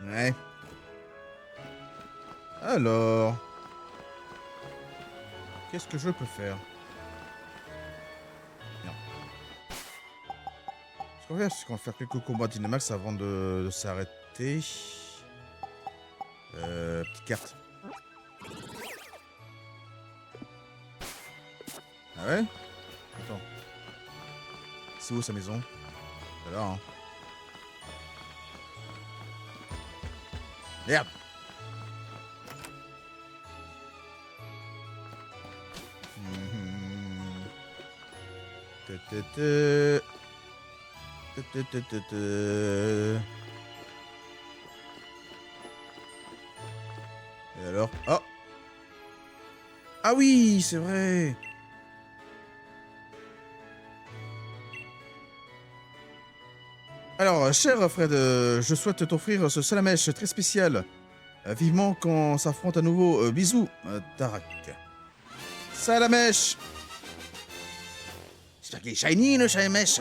A: Ouais. Alors... Qu'est-ce que je peux faire? Non. Ce qu'on va faire, c'est qu'on va faire quelques combats Dynamax avant de s'arrêter. Petite carte. Ah ouais? Attends. C'est où sa maison? C'est là, hein. Merde! Et alors? Oh! Ah oui, c'est vrai! Alors, cher Fred, je souhaite t'offrir ce salamèche très spécial. Vivement qu'on s'affronte à nouveau. Bisous, Tarak. Salamèche! J'espère qu'il est shiny, le salamèche.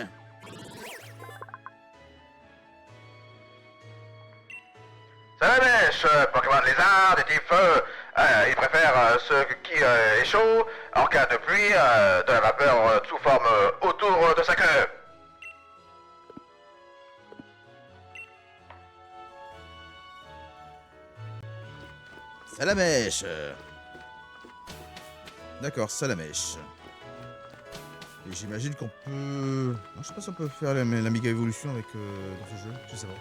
F: Salamèche, Pokémon lézard de type feu. Il préfère ce qui est chaud en cas de pluie, de la vapeur sous forme autour de sa queue.
A: Salamèche. D'accord, Salamèche. Et j'imagine qu'on peut... Non, je sais pas si on peut faire la méga évolution avec dans ce jeu. Je sais pas.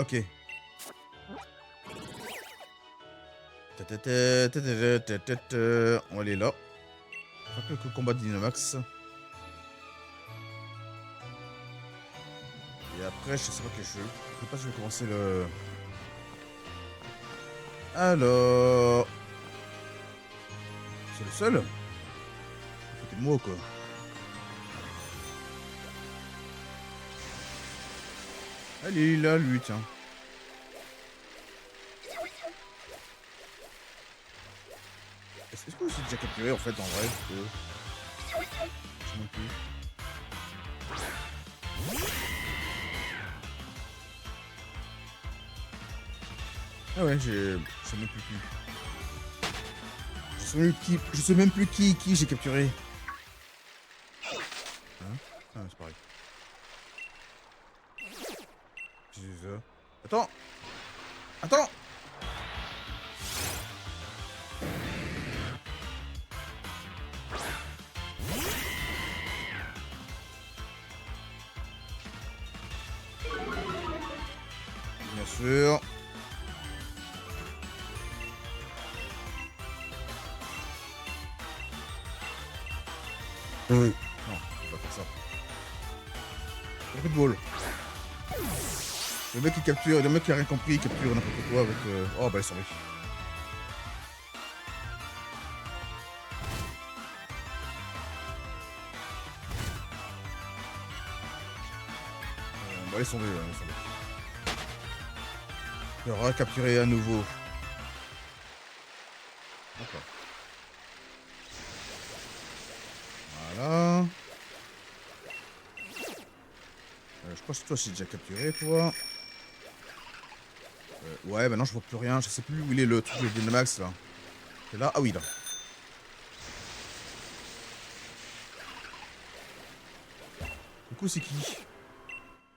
A: Ok. On va aller là. On va faire quelques combats de Dynamax. Et après, je sais pas quel jeu. Je sais pas si je vais commencer le... Alors... C'est le seul? C'était moi quoi. Allez, là, lui, tiens. Est-ce que c'est déjà capturé en fait en vrai? Je sais même plus. Ah ouais, je sais même plus qui. Je sais même plus qui j'ai capturé. Hein? Ah, c'est pareil. C'est ça. Attends! Attends! Bien sûr. Non, on va faire ça. Beaucoup de ball. Le mec qui capture, le mec qui a rien compris, il capture n'importe quoi avec... Oh bah ils sont riches. Bah ils sont riches, ils sont riches. Il aura capturé à nouveau. D'accord. Voilà. Je crois que toi c'est déjà capturé toi. Ouais bah non je vois plus rien, je sais plus où il est le truc de Dynamax là. C'est là. Ah oui, là. Du coup, c'est qui?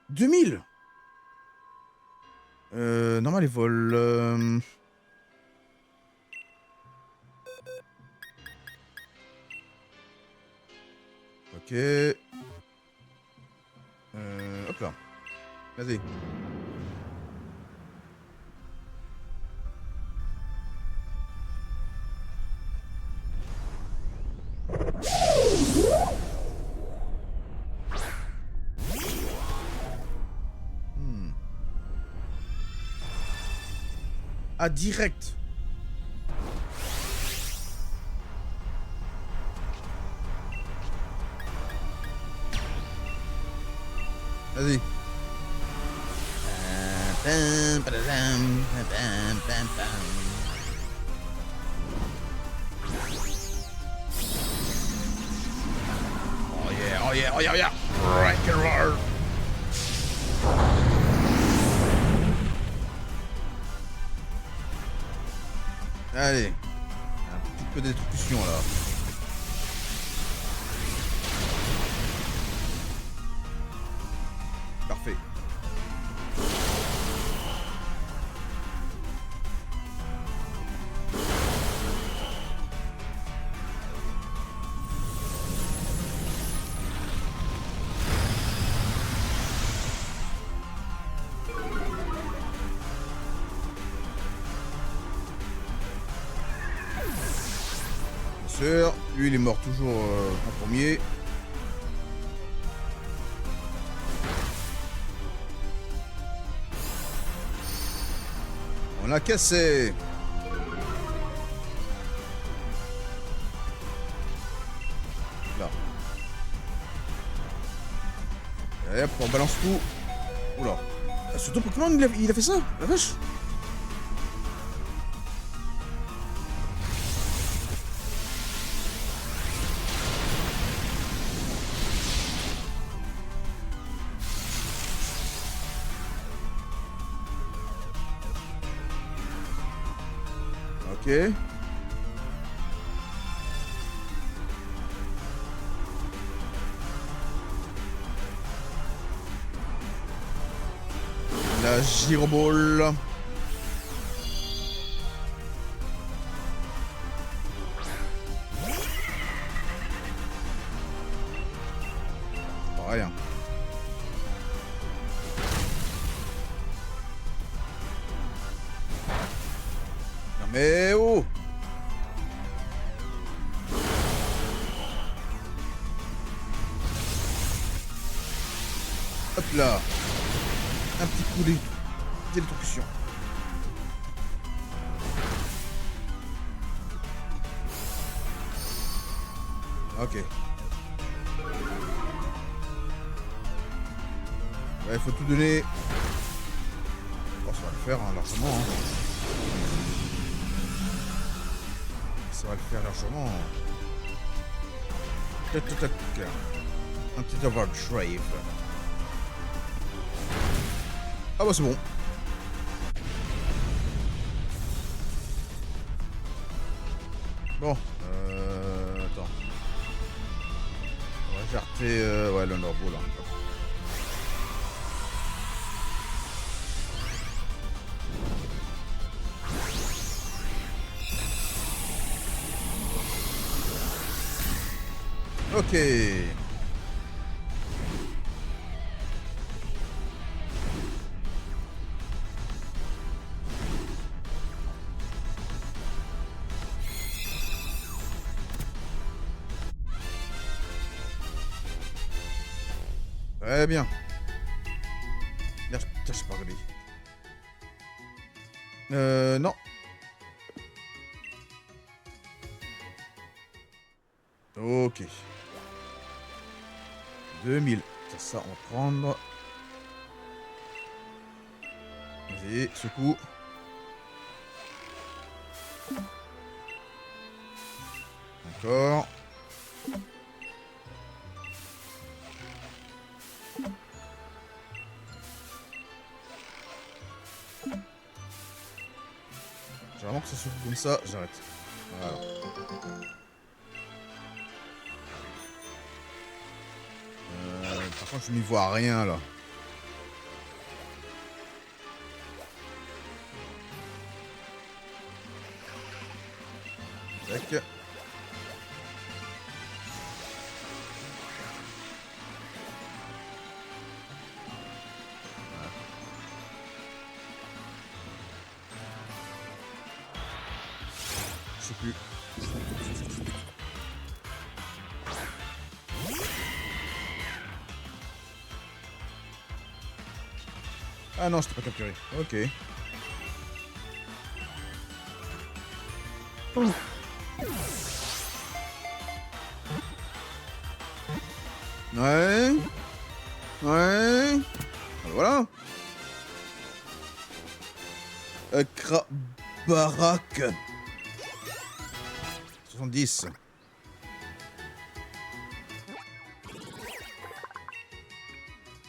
A: 2000. Normal, les vols. Ok. Hop là. Vas-y. Ah, direct. Vas-y. Oh yeah, oh yeah, oh yeah, oh yeah. Rock and roll. Allez. Un petit peu de destruction là. Parfait. Sûr, lui il est mort toujours en premier. On l'a cassé. Là. Et hop, on balance tout. Oula. Ce ton Pokémon, il a fait ça, la vache. Ok. La Gyroball. Rien. Non mais oh! Hop là. Un petit coup d'électrocution. Ok. Ouais, il faut tout donner. Bon, ça va le faire hein, largement. Hein. Ça va le faire largement. Tac, tac, tac. Un petit overdrive. Ah bah c'est bon. Bon, attends. On va jarter, ouais, l'Underbowl là. Ok. Très bien. Merde, putain, j'ai pas regardé. Non. Ok. 2000. Ça, on va prendre. Vas-y, secoue. Encore. J'ai vraiment que ça souffle comme ça, j'arrête. Voilà. Par contre, je n'y vois rien là. Tac. Je sais plus. Ah non, je t'ai pas capturé. Ok. Ouais. Ouais. Voilà. Baraque. 70.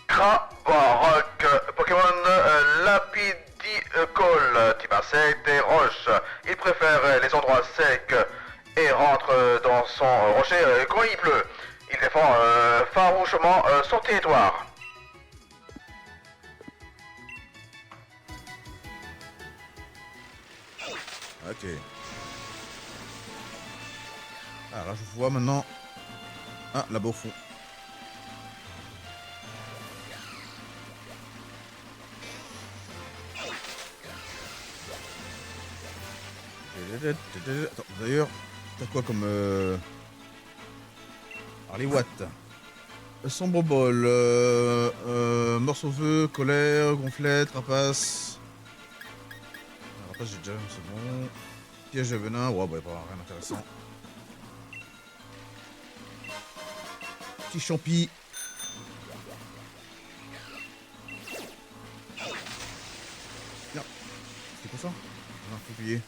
F: Krabarok, Pokémon Lapidicol, type insecte et roche. Il préfère les endroits secs et rentre dans son rocher quand il pleut. Il défend farouchement son territoire.
A: Ok. Ah, là, je vois maintenant. Ah, là-bas au fond. Attends, d'ailleurs, t'as quoi comme... Alors, les watts. Sombre bol, morceau feu, colère, gonflette, rapace. Rapace, j'ai déjà, c'est bon. Piège de venin, ouais, bah, pas rien d'intéressant. Petit champi. Non. C'est quoi ça? Non, faut oublier.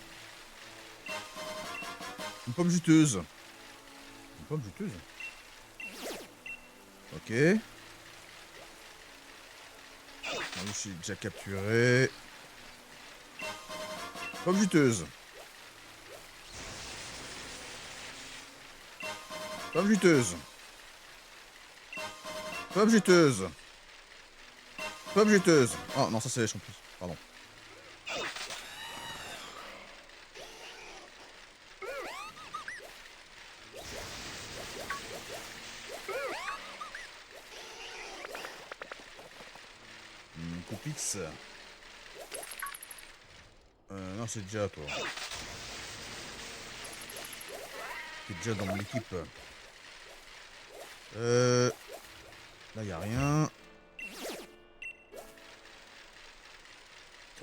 A: Une pomme juteuse. Une pomme juteuse. Ok. Bon, je suis déjà capturé. Pomme juteuse. Pomme juteuse. Pomme juteuse. Pomme juteuse. Oh non, ça c'est les champignons. Pardon. Coupix. Non, c'est déjà toi. T'es déjà dans mon équipe. Là, y a rien.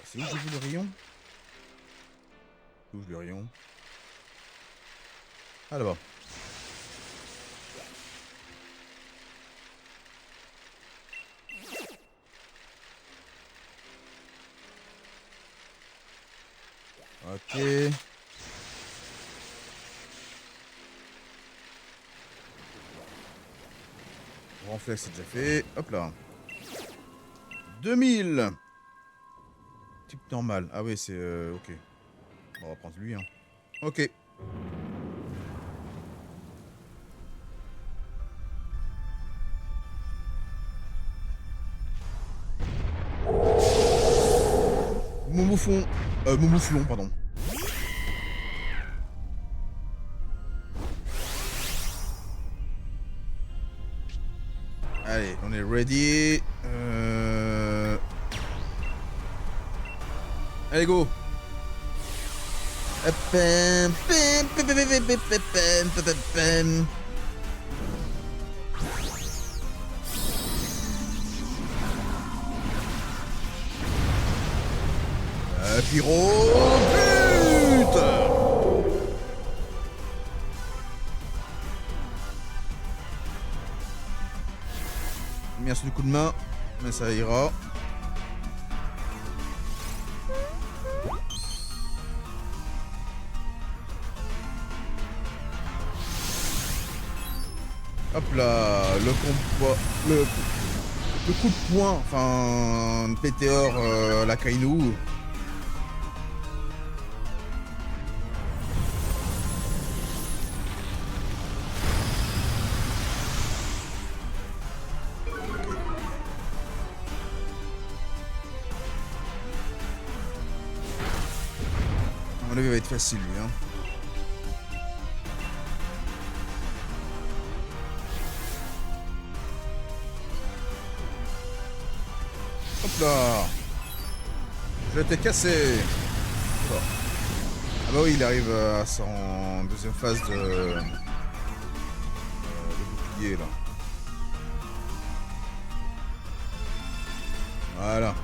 A: C'est où j'ai vu le rayon? Où le rayon? Ah, là-bas. Ok. Renflex, c'est déjà fait. Hop là. 2000. Type normal. Ah oui, c'est... ok. On va prendre lui, hein. Ok. Momouflon. Momouflon, pardon. Allez, on est ready. Allez, go. Pyro. But. Merci du coup de main, mais ça ira. Hop là, le combat, le coup de poing, enfin, Pétéor, la Kainu. être facile, lui, hein. Hop là. Je t'ai cassé. Bon. Ah bah oui, il arrive à son deuxième phase de bouclier, là. Voilà.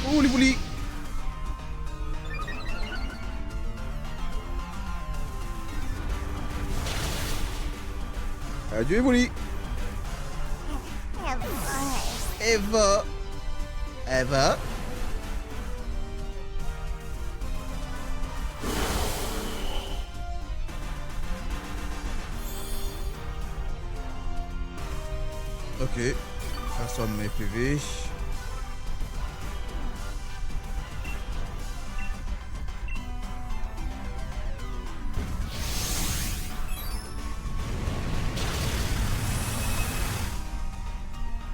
A: Oh, les boulis. Adieu, les boulis. Eva. Eva. Ok. Transforme mes PV.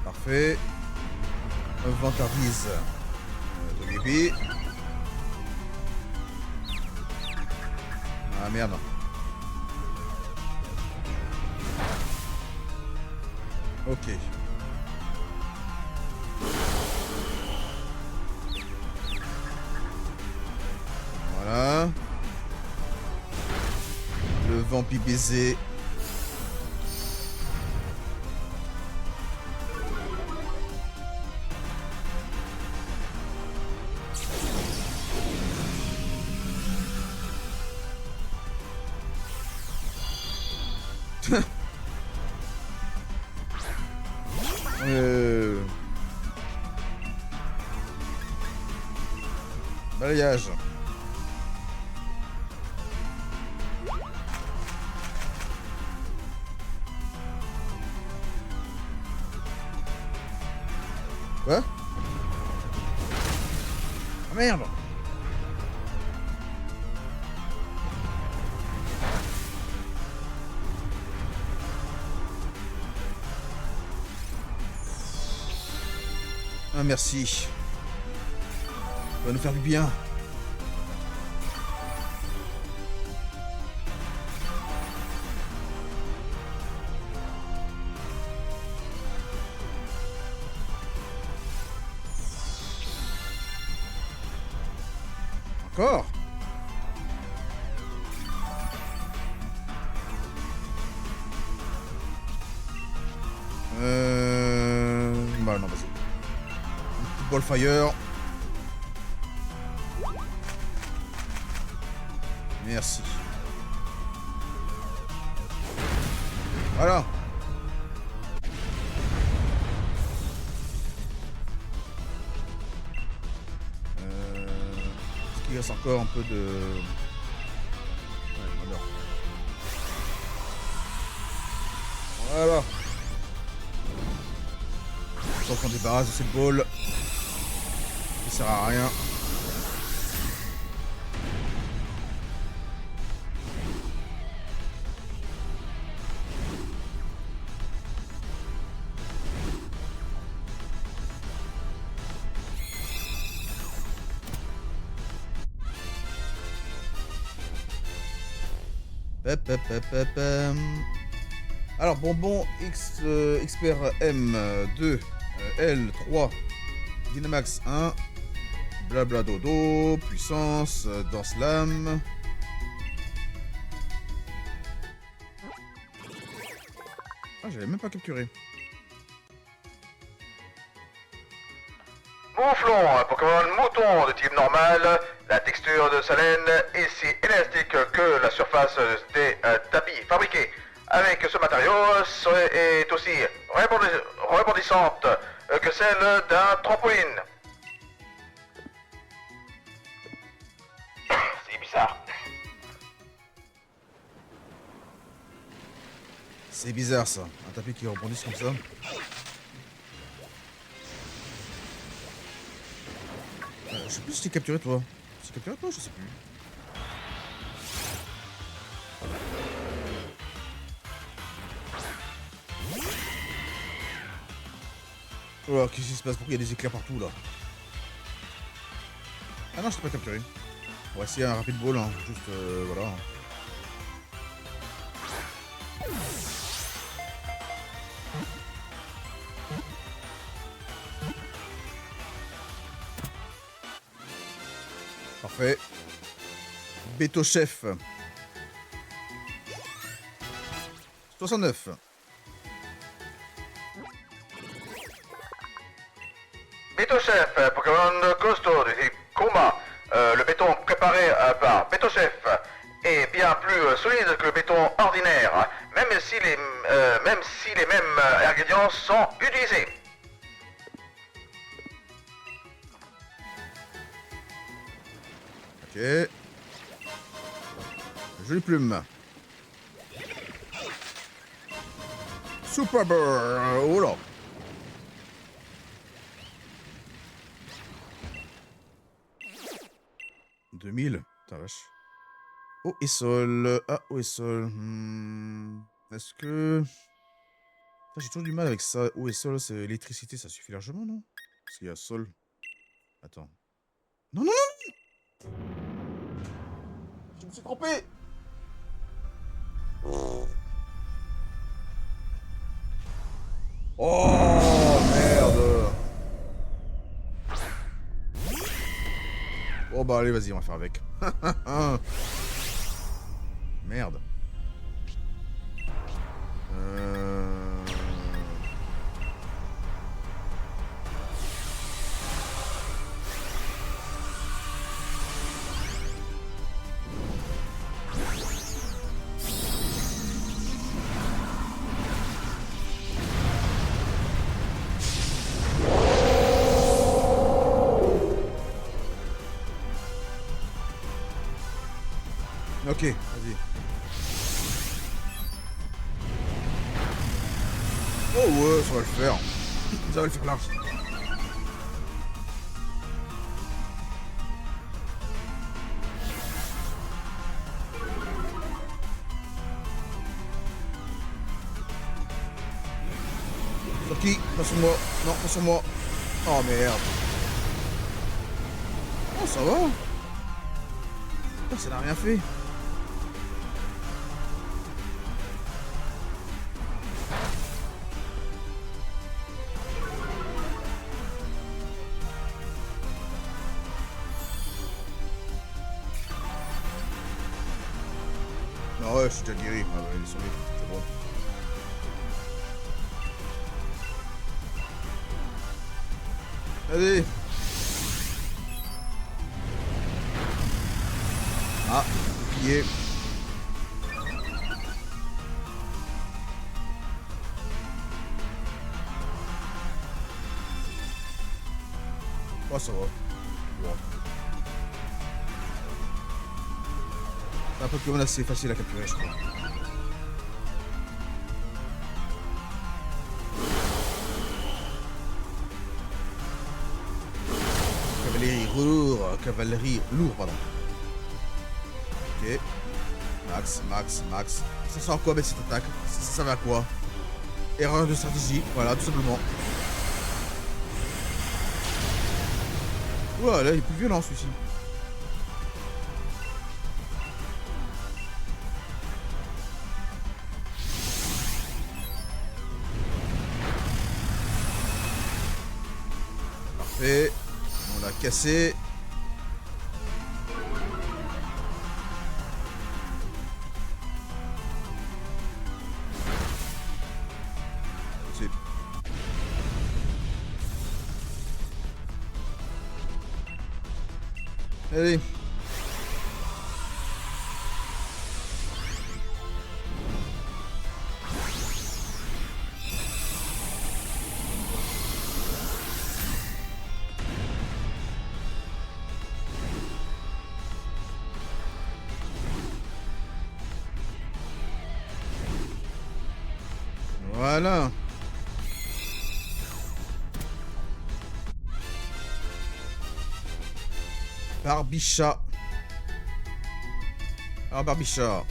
A: Parfait. Inventarise de bébé. Ah merde. Ok. Voilà. Le vampi baiser. Balayage. Quoi? Ah merde. Ah merci. Ça va nous faire du bien. Encore? Bah non, vas-y. Ball fire. Merci. Voilà. Est-ce qu'il reste encore un peu de... Ouais, alors. Voilà. Tant qu'on débarrasse de cette ball. Ça sert à rien. Alors, bonbon X, expert M2, L3, Dynamax 1, blabla dodo, puissance, danse lame. Ah, j'avais même pas capturé.
F: Mouflon, un Pokémon mouton de type normal. La texture de sa laine est si élastique que la surface des tapis fabriqués avec ce matériau est aussi rebondissante que celle d'un trampoline. C'est bizarre.
A: C'est bizarre ça, un tapis qui rebondisse comme ça. Je sais plus si t'es capturé toi. C'est capturé toi, je sais plus. Oh, qu'est-ce qui se passe? Pourquoi il y a des éclairs partout là? Ah non, je t'ai pas capturé. On va essayer un rapid ball, hein. Juste voilà. Parfait. Beto Chef. 69.
F: Beto Chef, Pokémon costaud du type Kuma. Le béton préparé par Beto Chef est bien plus solide que le béton ordinaire, même si les mêmes ingrédients sont utilisés.
A: Ok. Jolie plume. Super Burr. Oh là. « 2000. Putain, vache. Eau et sol. Ah, eau et sol. Est-ce que... J'ai toujours du mal avec ça. Eau et sol, c'est électricité, ça suffit largement, non? Parce qu'il y a sol. Attends. Non, non, non! Je me suis trompé! Oh, merde! Oh, bah allez, vas-y, on va faire avec. Merde. Ok, vas-y. Oh ouais, ça va le faire. Ça va le faire large. Sur qui? Pas sur moi. Non, pas sur moi. Oh merde. Oh, ça va. Oh, ça n'a rien fait. Ah ouais, je suis déjà guéri. Ah ouais, ils sont libres, c'est bon. Allez. Ah, bouclier. Oh, ça va. Bon. C'est un Pokémon assez facile à capturer, je crois. Cavalerie lourd, pardon. Ok. Max. Ça sert à quoi, mais cette attaque? Ça servait à quoi? Erreur de stratégie, voilà, tout simplement. Ouah, là, il est plus violent, celui-ci. Parfait. On l'a cassé. Allez. Voilà. Barbichat. Alors Barbichat,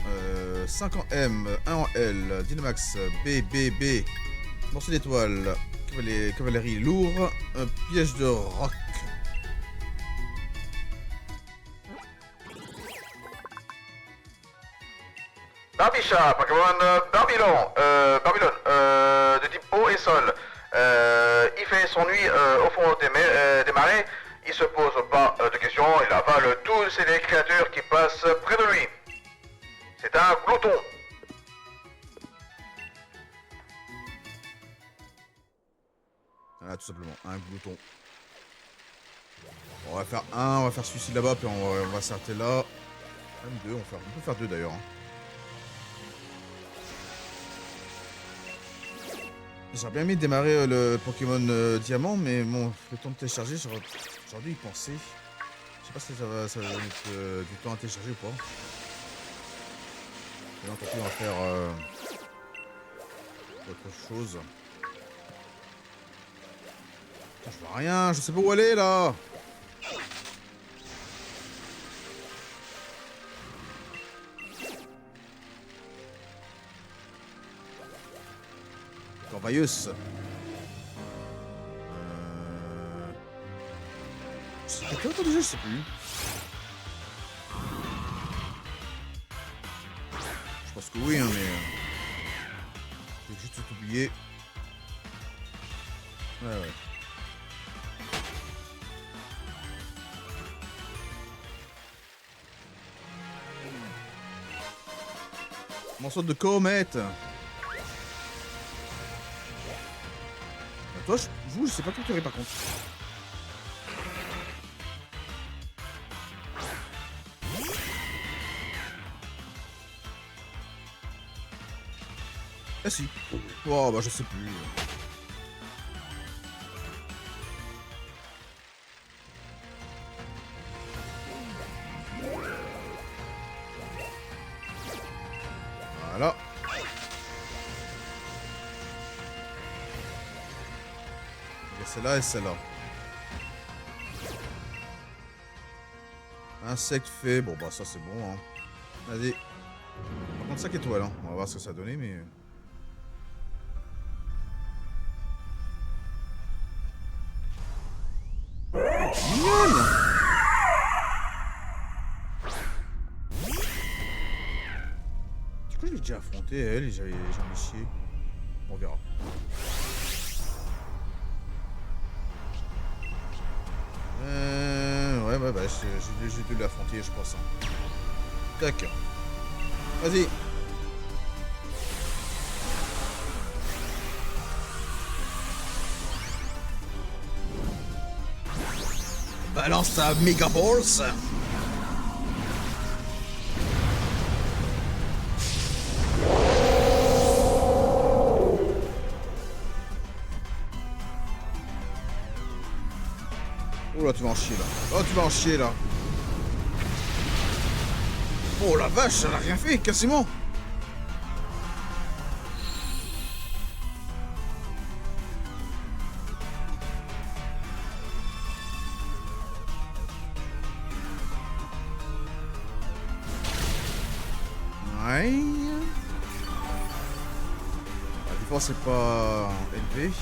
A: 5 en M, 1 en L, Dynamax, B, morceau d'étoile, Cavalerie lourd. Piège de roc.
F: Barbichat, Pokémon Babylone, de type eau et sol. Il fait son nuit au fond des marais. Il se pose pas de questions. Il avale tous les créatures qui passent près de lui. C'est un glouton.
A: Voilà, tout simplement, un glouton. On va faire un, on va faire celui-ci là-bas, puis on va s'arrêter là. Même deux, on peut faire deux d'ailleurs. Hein. J'aurais bien aimé démarrer le Pokémon Diamant, mais bon, le temps de télécharger, j'aurais dû y penser. Je sais pas si ça va mettre du temps à télécharger ou pas. Et donc, tant pis, on va faire autre chose. Putain, je vois rien, je sais pas où aller là. Corvailleuse. C'était quoi déjà, je sais plus. Je pense que oui, hein, mais j'ai juste tout oublié. Ouais. Morceau de comète. Toi, je sais pas capturer par contre. Ah si. Oh bah je sais plus. Voilà. Il y a celle-là et celle-là. Insecte fait. Bon bah ça c'est bon hein. Vas-y. Par contre 5 étoiles hein. On va voir ce que ça a donné mais... Mignonne. Du coup je l'ai déjà affronté elle et j'avais chié. On verra. Ouais, bah, j'ai dû l'affronter, je pense. Hein. Tac. Vas-y. Balance ta Mega Balls. Oh là, tu vas en chier là. Oh, tu vas en chier là. Oh la vache, elle a rien fait, quasiment. Ouais. La défense n'est pas élevée.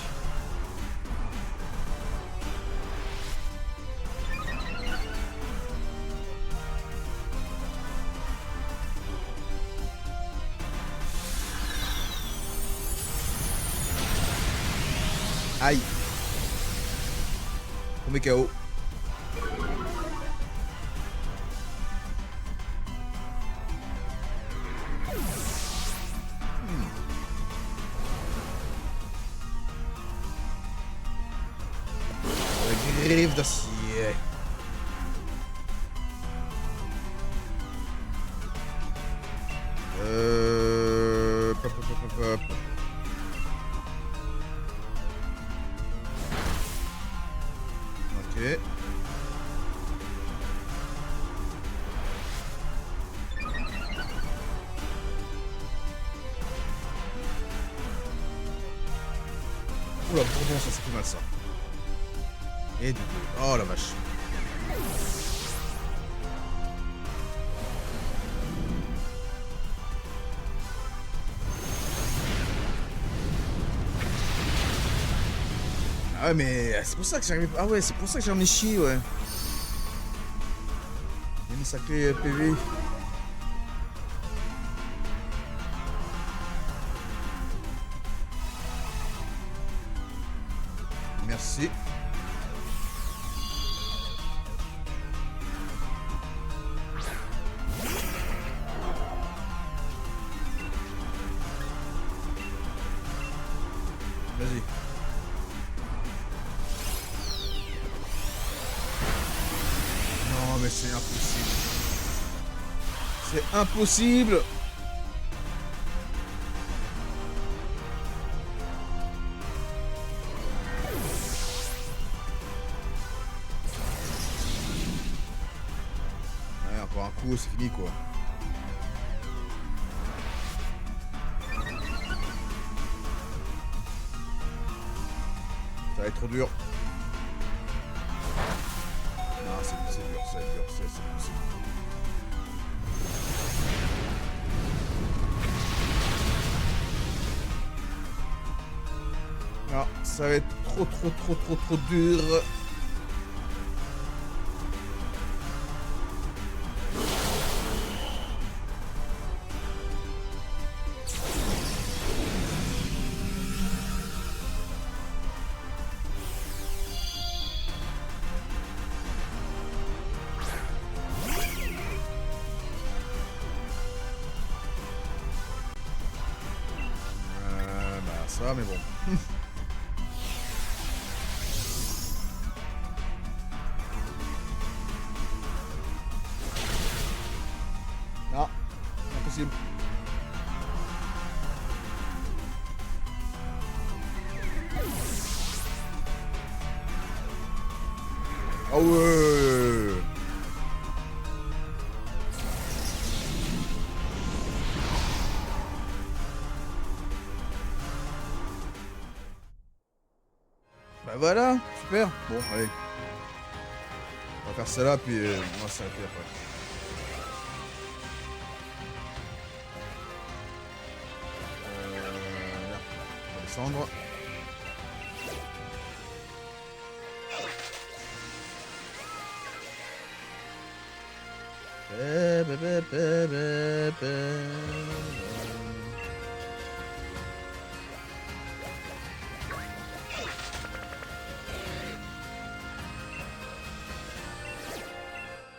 A: Aïe. On met KO. La griffe d'acier. Hop. Ok. Oula, bourdon, ça fait mal ça. Et du coup, oh la vache. Ah mais c'est pour ça que j'arrive... Ah ouais, c'est pour ça que j'en ai chié, ouais. Il y a une sacrée PV. Merci. Vas-y. Non mais c'est impossible. C'est impossible. Ouais, encore un coup, c'est fini quoi. Ça va être trop dur. Non, c'est dur, c'est dur, c'est possible. Non, ça va être trop dur. Bah ça, mais bon. Non, impossible. Ah ouais. Bah voilà, super. Bon, allez. On va faire ça là, puis on va s'arrêter après. Là. On va descendre.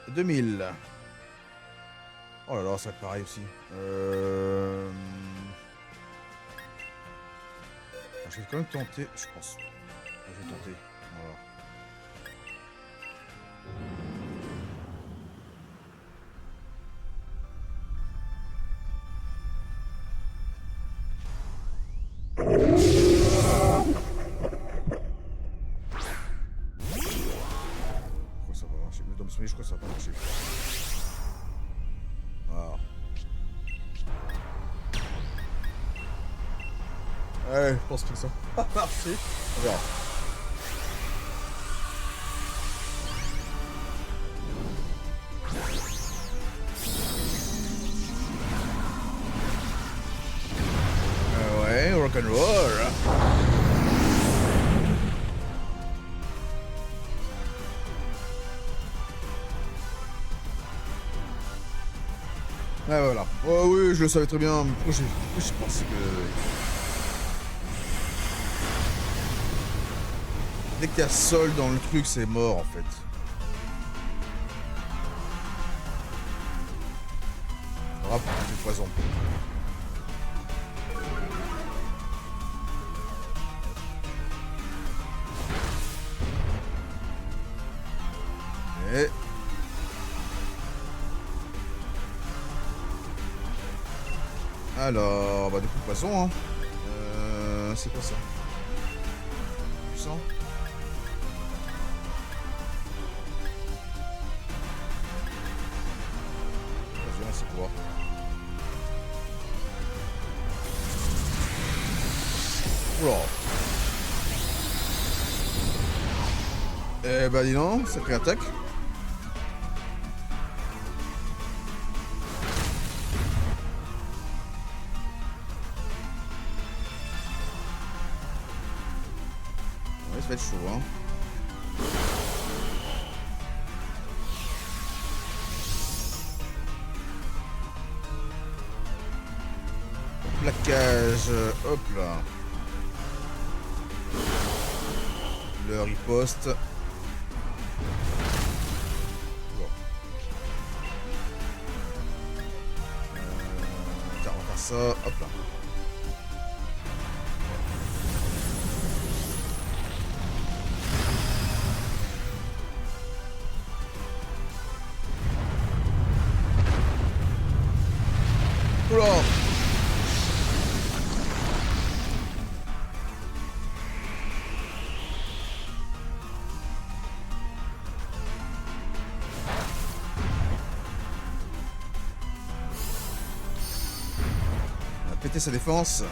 A: « 2000. » Oh là là, ça pareil aussi. Je vais quand même tenter, je pense. Je vais tenter. Voilà. Ça va marcher. Dans mes souvenirs, je crois que ça va pas marcher. Voilà. Ouais, je pense que ça va marcher. On verra. Ouais, rock'n'roll. Ouais, voilà. Oh oui, je le savais très bien. Pourquoi je pensais que... Dès qu'il y a sol dans le truc, c'est mort en fait. On va prendre du poison. Et... Alors, bah du coup, poison, hein. C'est quoi ça? Puissant. Vas-y, c'est quoi? Oula. Eh bah dis donc, sacrée attaque. Ouais, ça va être chaud, hein. Plaquage, hop là. Le riposte. Bon. Tiens, on va faire ça, hop là. Oula! On a pété sa défense.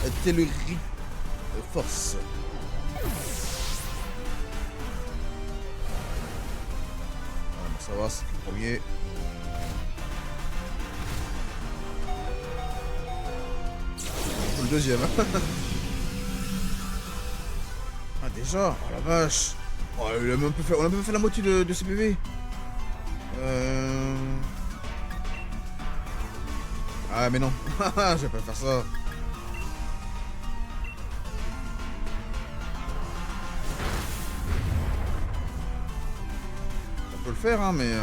A: Artillerie force. Ah, bon, ça va, c'est le premier. Le deuxième. Ah déjà, oh la vache. Oh, il a même pas fait, on a même pas fait la moitié de ses PV. Ah mais non, je vais pas faire ça. On peut le faire hein mais...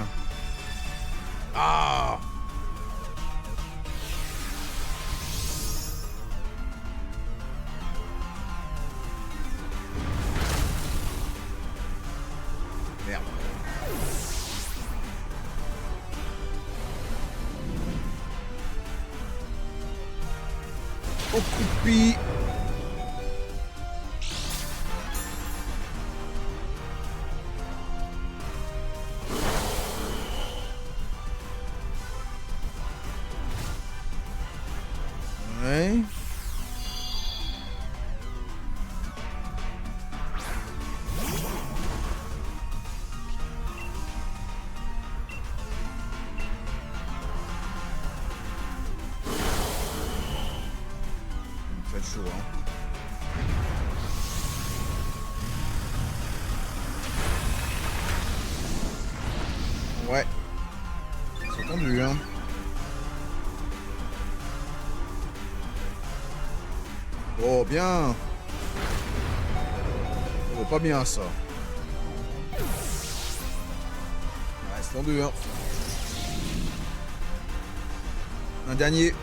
A: Ah. Merde. Oh coupi. Ouais. Ça va être chaud, hein. Ouais. C'est tendu, hein. Oh, bien. Oh, pas bien, ça. Ouais, c'est tendu, hein. Un dernier.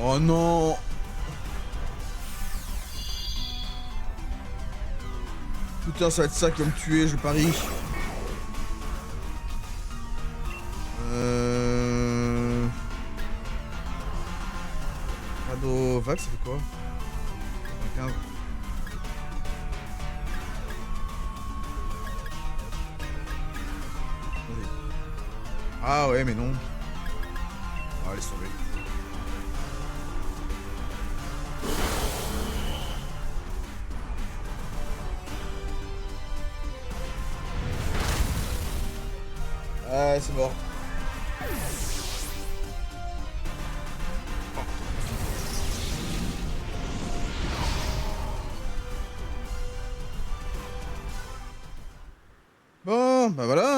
A: Oh non. Putain, ça va être ça qui va me tuer, je parie. Rado Vax, ça fait quoi 15. Ah ouais, mais non. Ah, laisse tomber. Ah, c'est mort. Bon, bah voilà.